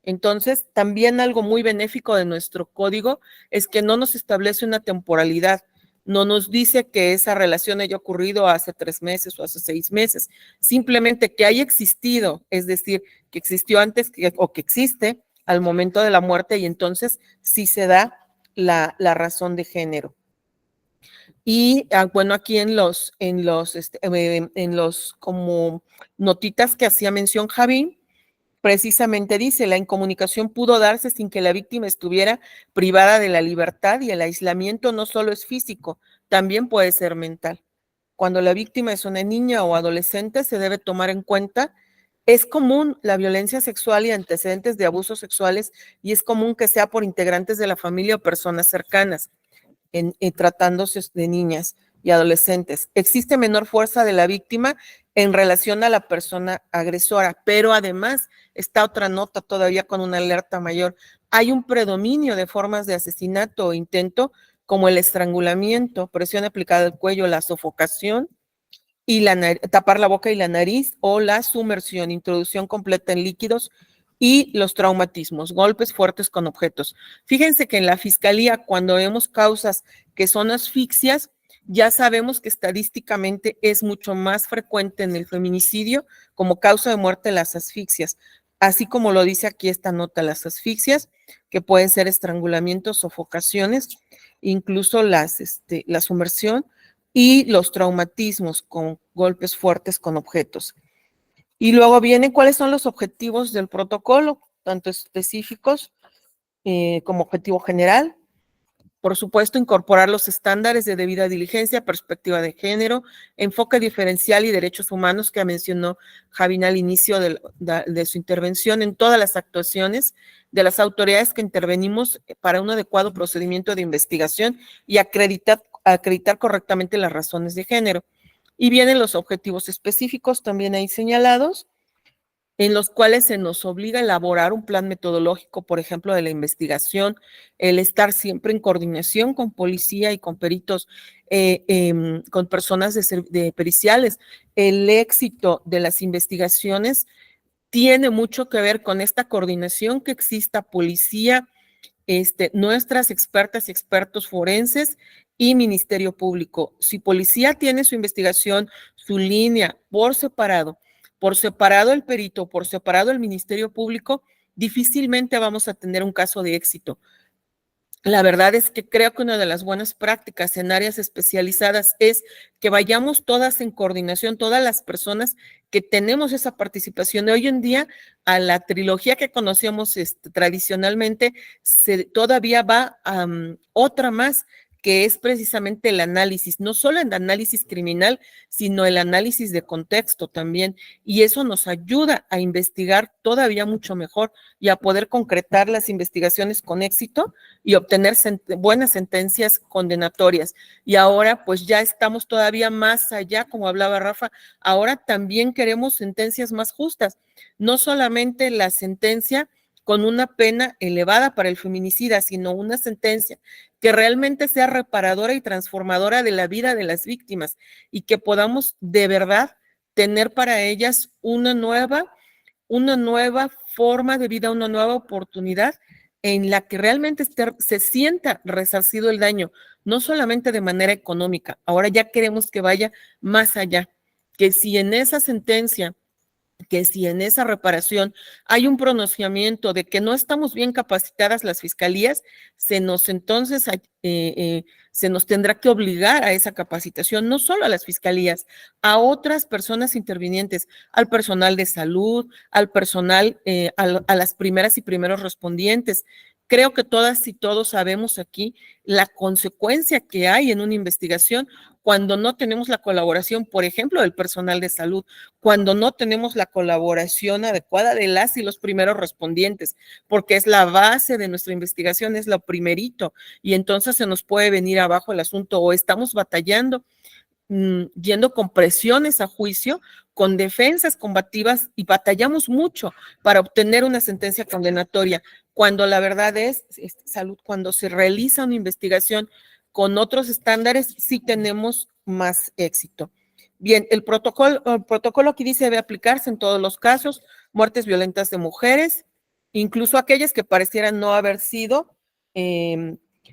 Speaker 10: Entonces, también algo muy benéfico de nuestro código es que no nos establece una temporalidad, no nos dice que esa relación haya ocurrido hace 3 meses o hace 6 meses, simplemente que haya existido, es decir, que existió antes o que existe al momento de la muerte y entonces sí se da la razón de género. Y bueno, aquí en los como notitas que hacía mención Javi, precisamente dice: la incomunicación pudo darse sin que la víctima estuviera privada de la libertad y el aislamiento no solo es físico, también puede ser mental. Cuando la víctima es una niña o adolescente, se debe tomar en cuenta, es común la violencia sexual y antecedentes de abusos sexuales y es común que sea por integrantes de la familia o personas cercanas, tratándose de niñas y adolescentes. Existe menor fuerza de la víctima en relación a la persona agresora, pero además está otra nota todavía con una alerta mayor. Hay un predominio de formas de asesinato o intento como el estrangulamiento, presión aplicada al cuello, la sofocación y tapar la boca y la nariz, o la sumersión, introducción completa en líquidos, y los traumatismos, golpes fuertes con objetos. Fíjense que en la fiscalía, cuando vemos causas que son asfixias, ya sabemos que estadísticamente es mucho más frecuente en el feminicidio como causa de muerte las asfixias, así como lo dice aquí esta nota, las asfixias, que pueden ser estrangulamientos, sofocaciones, incluso la sumersión y los traumatismos con golpes fuertes con objetos. Y luego vienen cuáles son los objetivos del protocolo, tanto específicos como objetivo general. Por supuesto, incorporar los estándares de debida diligencia, perspectiva de género, enfoque diferencial y derechos humanos que mencionó Javina al inicio de su intervención en todas las actuaciones de las autoridades que intervenimos para un adecuado procedimiento de investigación y acreditar correctamente las razones de género. Y vienen los objetivos específicos también ahí señalados, en los cuales se nos obliga a elaborar un plan metodológico, por ejemplo, de la investigación, el estar siempre en coordinación con policía y con peritos, con personas de periciales. El éxito de las investigaciones tiene mucho que ver con esta coordinación que exista policía, nuestras expertas y expertos forenses y Ministerio Público. Si policía tiene su investigación, su línea por separado el perito, por separado el Ministerio Público, difícilmente vamos a tener un caso de éxito. La verdad es que creo que una de las buenas prácticas en áreas especializadas es que vayamos todas en coordinación, todas las personas que tenemos esa participación. Hoy en día, a la trilogía que conocíamos tradicionalmente, todavía va otra más, que es precisamente el análisis, no solo el análisis criminal, sino el análisis de contexto también. Y eso nos ayuda a investigar todavía mucho mejor y a poder concretar las investigaciones con éxito y obtener buenas sentencias condenatorias. Y ahora pues ya estamos todavía más allá, como hablaba Rafa, ahora también queremos sentencias más justas, no solamente la sentencia con una pena elevada para el feminicida, sino una sentencia que realmente sea reparadora y transformadora de la vida de las víctimas y que podamos de verdad tener para ellas una nueva forma de vida, una nueva oportunidad en la que realmente se sienta resarcido el daño, no solamente de manera económica. Ahora ya queremos que vaya más allá, que si en esa sentencia, que si en esa reparación hay un pronunciamiento de que no estamos bien capacitadas las fiscalías, se nos tendrá que obligar a esa capacitación, no solo a las fiscalías, a otras personas intervinientes, al personal de salud, al personal, a las primeras y primeros respondientes. Creo que todas y todos sabemos aquí la consecuencia que hay en una investigación cuando no tenemos la colaboración, por ejemplo, del personal de salud, cuando no tenemos la colaboración adecuada de las y los primeros respondientes, porque es la base de nuestra investigación, es lo primerito, y entonces se nos puede venir abajo el asunto o estamos batallando, yendo con presiones a juicio, con defensas combativas y batallamos mucho para obtener una sentencia condenatoria, cuando la verdad es, salud, cuando se realiza una investigación con otros estándares, sí tenemos más éxito. Bien, el protocolo aquí dice debe aplicarse en todos los casos, muertes violentas de mujeres, incluso aquellas que parecieran no haber sido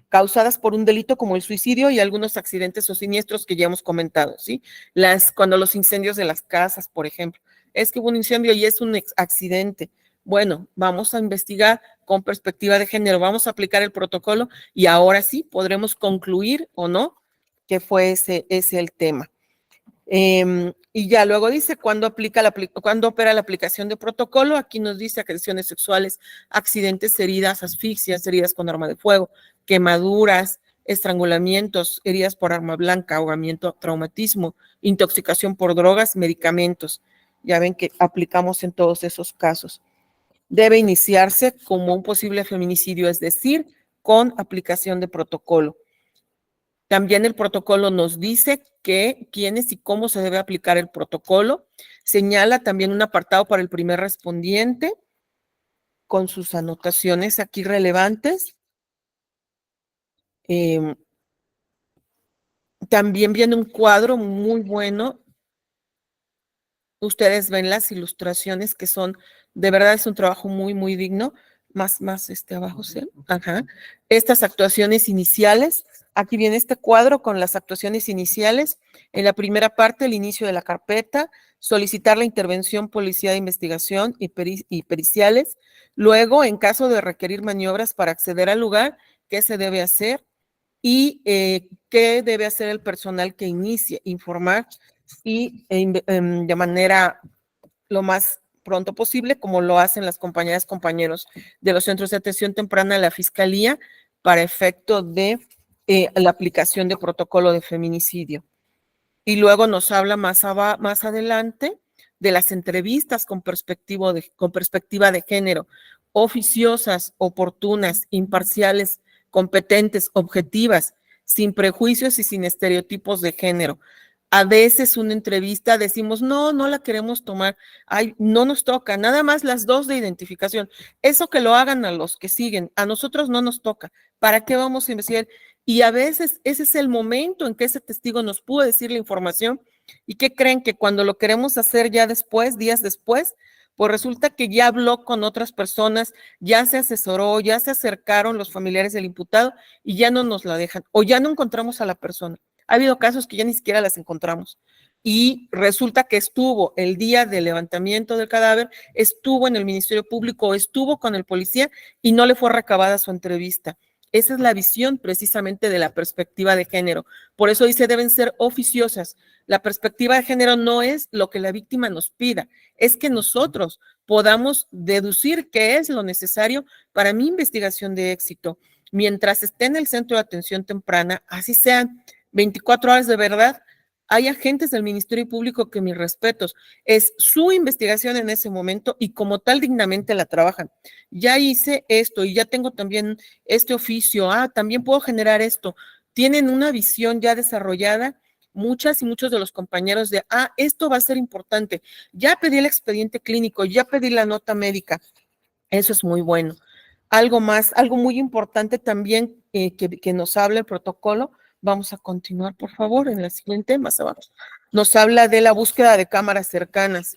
Speaker 10: causadas por un delito como el suicidio y algunos accidentes o siniestros que ya hemos comentado, ¿sí? Cuando los incendios de las casas, por ejemplo, es que hubo un incendio y es un accidente. Bueno, vamos a investigar con perspectiva de género, vamos a aplicar el protocolo y ahora sí podremos concluir o no que fue ese el tema. Y ya luego dice cuándo opera la aplicación de protocolo. Aquí nos dice agresiones sexuales, accidentes, heridas, asfixias, heridas con arma de fuego, quemaduras, estrangulamientos, heridas por arma blanca, ahogamiento, traumatismo, intoxicación por drogas, medicamentos. Ya ven que aplicamos en todos esos casos. Debe iniciarse como un posible feminicidio, es decir, con aplicación de protocolo. También el protocolo nos dice quiénes y cómo se debe aplicar el protocolo. Señala también un apartado para el primer respondiente con sus anotaciones aquí relevantes. También viene un cuadro muy bueno. Ustedes ven las ilustraciones que son, de verdad es un trabajo muy, muy digno. Más abajo, ¿sí? Ajá. Estas actuaciones iniciales. Aquí viene este cuadro con las actuaciones iniciales. En la primera parte, el inicio de la carpeta, solicitar la intervención policial de investigación y periciales. Luego, en caso de requerir maniobras para acceder al lugar, ¿qué se debe hacer? Y qué debe hacer el personal que inicie, informar y de manera lo más pronto posible, como lo hacen las compañeras, compañeros de los centros de atención temprana a la Fiscalía para efecto de la aplicación de protocolo de feminicidio. Y luego nos habla más adelante de las entrevistas con perspectiva de género, oficiosas, oportunas, imparciales, competentes, objetivas, sin prejuicios y sin estereotipos de género. A veces una entrevista decimos, no la queremos tomar, ay, no nos toca, nada más las dos de identificación. Eso que lo hagan a los que siguen, a nosotros no nos toca. ¿Para qué vamos a investigar? Y a veces ese es el momento en que ese testigo nos pudo decir la información. ¿Y qué creen? Que cuando lo queremos hacer ya después, días después, pues resulta que ya habló con otras personas, ya se asesoró, ya se acercaron los familiares del imputado y ya no nos la dejan o ya no encontramos a la persona. Ha habido casos que ya ni siquiera las encontramos y resulta que estuvo el día del levantamiento del cadáver, estuvo en el Ministerio Público, estuvo con el policía y no le fue recabada su entrevista. Esa es la visión precisamente de la perspectiva de género. Por eso dice, deben ser oficiosas. La perspectiva de género no es lo que la víctima nos pida, es que nosotros podamos deducir qué es lo necesario para mi investigación de éxito. Mientras esté en el centro de atención temprana, así sean 24 horas de verdad, hay agentes del Ministerio Público que mis respetos, es su investigación en ese momento y como tal dignamente la trabajan. Ya hice esto y ya tengo también este oficio, también puedo generar esto. Tienen una visión ya desarrollada, muchas y muchos de los compañeros de, esto va a ser importante. Ya pedí el expediente clínico, ya pedí la nota médica. Eso es muy bueno. Algo más, algo muy importante también que nos habla el protocolo. Vamos a continuar, por favor, en el siguiente, más abajo. Nos habla de la búsqueda de cámaras cercanas.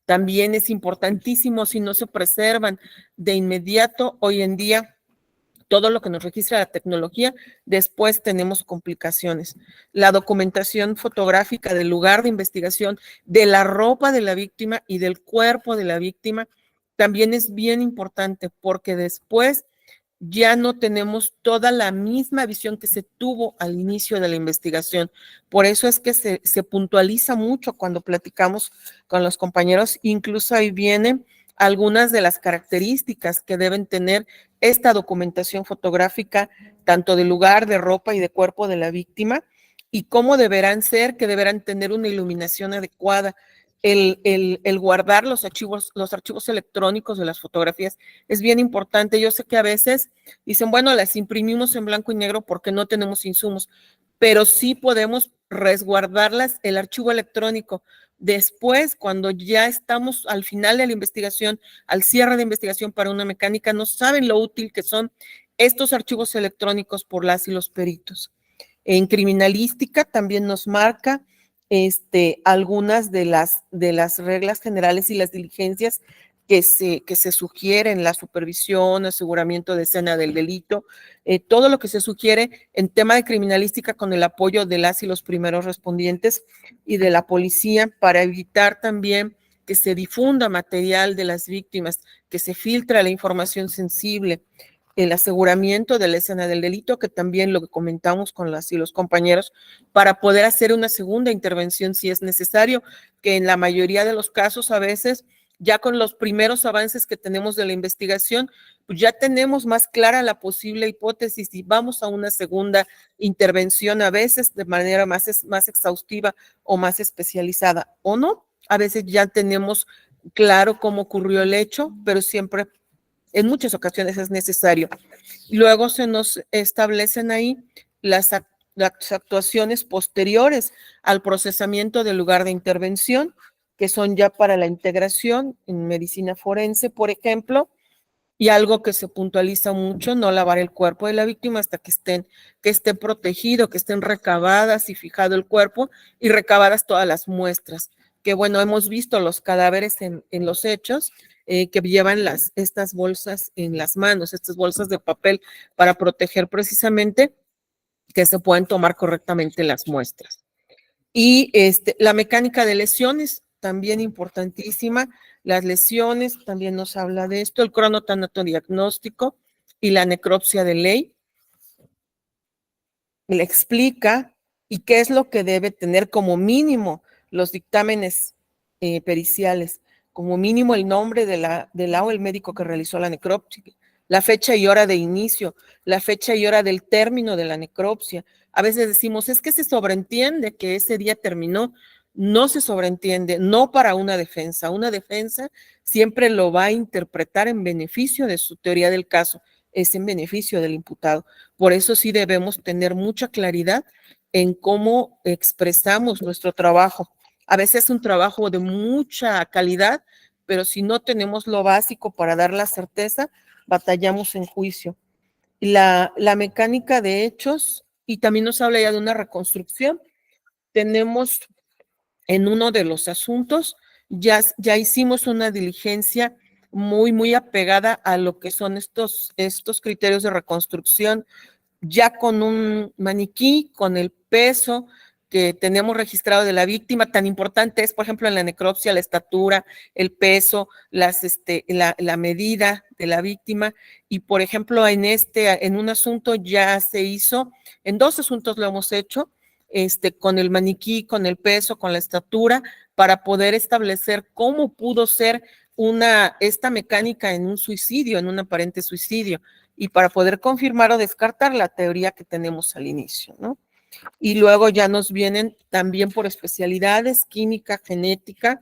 Speaker 10: También es importantísimo si no se preservan de inmediato hoy en día todo lo que nos registra la tecnología, después tenemos complicaciones. La documentación fotográfica del lugar de investigación, de la ropa de la víctima y del cuerpo de la víctima, también es bien importante porque después ya no tenemos toda la misma visión que se tuvo al inicio de la investigación. Por eso es que se puntualiza mucho cuando platicamos con los compañeros, incluso ahí vienen algunas de las características que deben tener esta documentación fotográfica, tanto del lugar, de ropa y de cuerpo de la víctima, y cómo deberán ser, que deberán tener una iluminación adecuada. El guardar los archivos electrónicos de las fotografías es bien importante. Yo sé que a veces dicen, bueno, las imprimimos en blanco y negro porque no tenemos insumos, pero sí podemos resguardarlas, el archivo electrónico. Después, cuando ya estamos al final de la investigación, al cierre de investigación para una mecánica, no saben lo útil que son estos archivos electrónicos por las y los peritos. En criminalística también nos marca algunas de las reglas generales y las diligencias que se sugieren, la supervisión, aseguramiento de escena del delito, todo lo que se sugiere en tema de criminalística con el apoyo de las y los primeros respondientes y de la policía para evitar también que se difunda material de las víctimas, que se filtre la información sensible, el aseguramiento de la escena del delito, que también lo que comentamos con las y los compañeros, para poder hacer una segunda intervención si es necesario, que en la mayoría de los casos a veces, ya con los primeros avances que tenemos de la investigación, pues ya tenemos más clara la posible hipótesis y vamos a una segunda intervención a veces de manera más exhaustiva o más especializada, o no, a veces ya tenemos claro cómo ocurrió el hecho, pero siempre en muchas ocasiones es necesario. Luego se nos establecen ahí las actuaciones posteriores al procesamiento del lugar de intervención, que son ya para la integración en medicina forense, por ejemplo, y algo que se puntualiza mucho, no lavar el cuerpo de la víctima hasta que esté protegido, que estén recabadas y fijado el cuerpo y recabadas todas las muestras. Que bueno, hemos visto los cadáveres en los hechos, que llevan estas bolsas en las manos, estas bolsas de papel para proteger precisamente que se puedan tomar correctamente las muestras. Y la mecánica de lesiones, también importantísima. Las lesiones, también nos habla de esto, el cronotanatodiagnóstico y la necropsia de ley. Le explica y qué es lo que debe tener como mínimo los dictámenes periciales, como mínimo el nombre de la o el médico que realizó la necropsia, la fecha y hora de inicio, la fecha y hora del término de la necropsia. A veces decimos, es que se sobreentiende que ese día terminó. No se sobreentiende, no para una defensa. Una defensa siempre lo va a interpretar en beneficio de su teoría del caso, es en beneficio del imputado. Por eso sí debemos tener mucha claridad en cómo expresamos nuestro trabajo. A veces es un trabajo de mucha calidad, pero si no tenemos lo básico para dar la certeza, batallamos en juicio. La mecánica de hechos, y también nos habla ya de una reconstrucción. Tenemos en uno de los asuntos, ya hicimos una diligencia muy apegada a lo que son estos criterios de reconstrucción, ya con un maniquí, con el peso que tenemos registrado de la víctima. Tan importante es, por ejemplo, en la necropsia, la estatura, el peso, la medida de la víctima. Y, por ejemplo, en un asunto ya se hizo, en 2 asuntos lo hemos hecho, con el maniquí, con el peso, con la estatura, para poder establecer cómo pudo ser esta mecánica en un suicidio, en un aparente suicidio, y para poder confirmar o descartar la teoría que tenemos al inicio, ¿no? Y luego ya nos vienen también por especialidades, química, genética,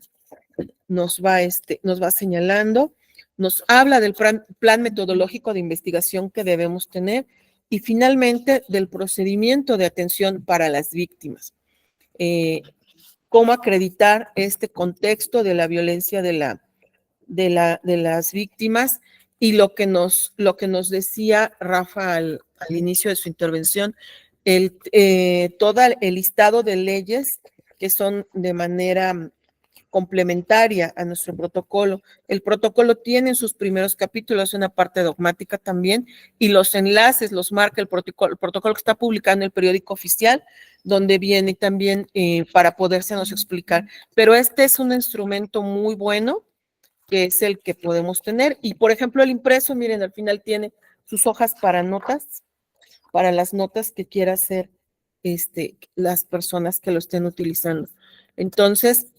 Speaker 10: nos va señalando, nos habla del plan metodológico de investigación que debemos tener y finalmente del procedimiento de atención para las víctimas. Cómo acreditar este contexto de la violencia de las víctimas y lo que nos decía Rafa al inicio de su intervención, todo el listado de leyes que son de manera complementaria a nuestro protocolo. El protocolo tiene en sus primeros capítulos una parte dogmática también y los enlaces los marca el protocolo que está publicado en el periódico oficial, donde viene también para podérsenos explicar. Pero este es un instrumento muy bueno, que es el que podemos tener. Y, por ejemplo, el impreso, miren, al final tiene sus hojas para notas, para las notas que quiera hacer las personas que lo estén utilizando. Entonces,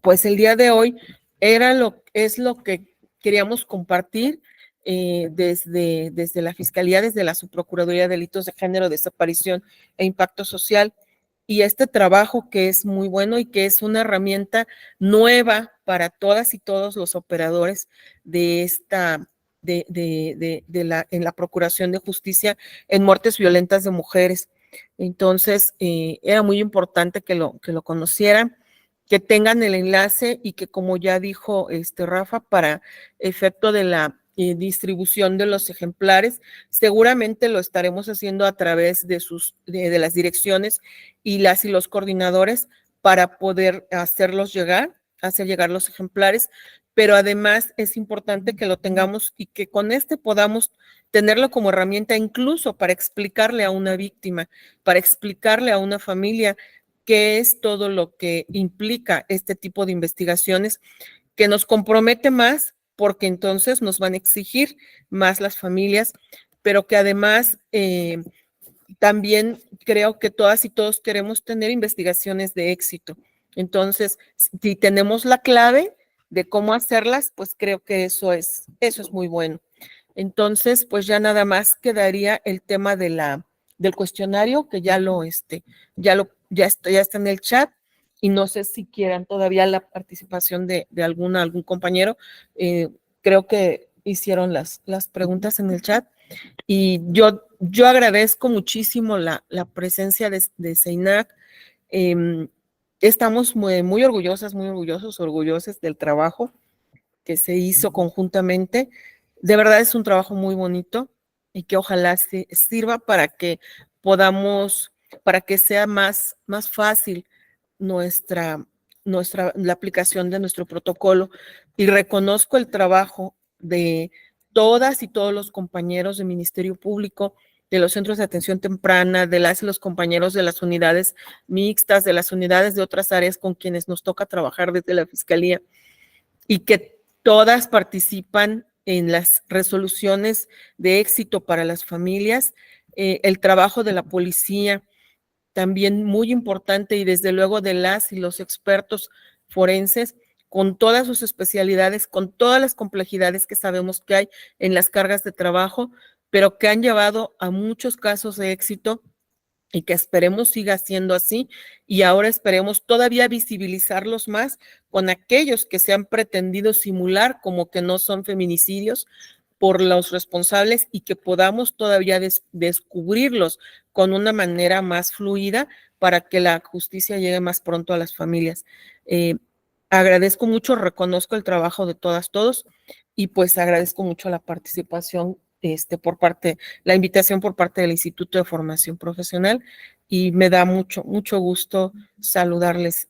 Speaker 10: pues el día de hoy es lo que queríamos compartir desde la Fiscalía, desde la Subprocuraduría de Delitos de Género, Desaparición e Impacto Social, y este trabajo que es muy bueno y que es una herramienta nueva para todas y todos los operadores en la Procuración de Justicia en muertes violentas de mujeres. Entonces, era muy importante que lo conocieran, que tengan el enlace y que, como ya dijo Rafa, para efecto de la distribución de los ejemplares, seguramente lo estaremos haciendo a través de las direcciones y los coordinadores para poder hacer llegar los ejemplares, pero además es importante que lo tengamos y que con podamos tenerlo como herramienta incluso para explicarle a una víctima, para explicarle a una familia qué es todo lo que implica este tipo de investigaciones, que nos compromete más porque entonces nos van a exigir más las familias, pero que además también creo que todas y todos queremos tener investigaciones de éxito. Entonces, si tenemos la clave de cómo hacerlas, pues creo que eso es muy bueno. Entonces, pues ya nada más quedaría el tema del cuestionario, que ya está en el chat, y no sé si quieran todavía la participación de algún compañero. Creo que hicieron las preguntas en el chat, y yo agradezco muchísimo la presencia de CEINAC. Estamos muy orgullosas, muy orgullosos del trabajo que se hizo conjuntamente. De verdad es un trabajo muy bonito y que ojalá sirva para que sea más fácil la aplicación de nuestro protocolo, y reconozco el trabajo de todas y todos los compañeros del Ministerio Público, de los centros de atención temprana, de las y los compañeros de las unidades mixtas, de las unidades de otras áreas con quienes nos toca trabajar desde la Fiscalía, y que todas participan en las resoluciones de éxito para las familias. El trabajo de la policía, también muy importante, y desde luego de las y los expertos forenses, con todas sus especialidades, con todas las complejidades que sabemos que hay en las cargas de trabajo, pero que han llevado a muchos casos de éxito y que esperemos siga siendo así, y ahora esperemos todavía visibilizarlos más con aquellos que se han pretendido simular como que no son feminicidios por los responsables, y que podamos todavía descubrirlos con una manera más fluida para que la justicia llegue más pronto a las familias. Agradezco mucho, reconozco el trabajo de todos, y pues agradezco mucho la participación la invitación por parte del Instituto de Formación Profesional, y me da mucho gusto saludarles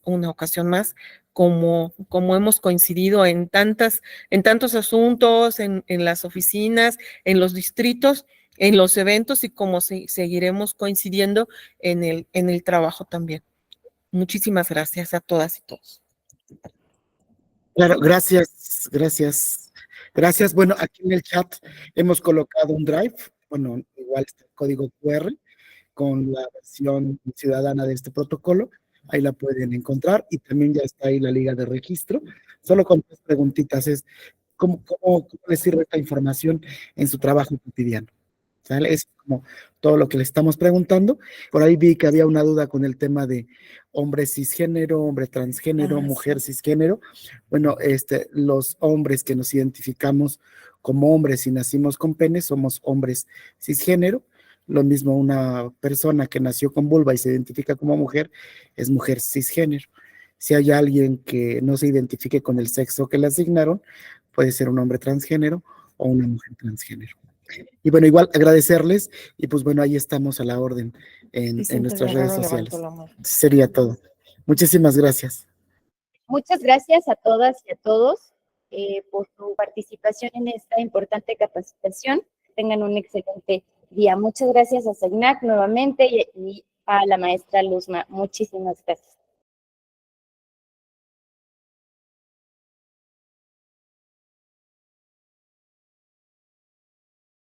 Speaker 10: una ocasión más, como hemos coincidido en tantos asuntos, en las oficinas, en los distritos. en los eventos y cómo seguiremos coincidiendo en el trabajo también. Muchísimas gracias a todas y todos.
Speaker 11: Claro, gracias, gracias. Gracias. Bueno, aquí en el chat hemos colocado un drive, bueno, igual está el código QR con la versión ciudadana de este protocolo. Ahí la pueden encontrar y también ya está ahí la liga de registro. Solo con 3 preguntitas es, ¿cómo les sirve esta información en su trabajo cotidiano? ¿Sale? Es como todo lo que le estamos preguntando. Por ahí vi que había una duda con el tema de hombre cisgénero, hombre transgénero, mujer cisgénero. Bueno, los hombres que nos identificamos como hombres y nacimos con pene, somos hombres cisgénero. Lo mismo una persona que nació con vulva y se identifica como mujer, es mujer cisgénero. Si hay alguien que no se identifique con el sexo que le asignaron, puede ser un hombre transgénero o una mujer transgénero. Y bueno, igual agradecerles y pues bueno, ahí estamos a la orden en nuestras redes sociales. Sería todo. Muchísimas gracias.
Speaker 2: Muchas gracias a todas y a todos por su participación en esta importante capacitación. Tengan un excelente día. Muchas gracias a SEGNAC nuevamente y a la maestra Luzma. Muchísimas gracias.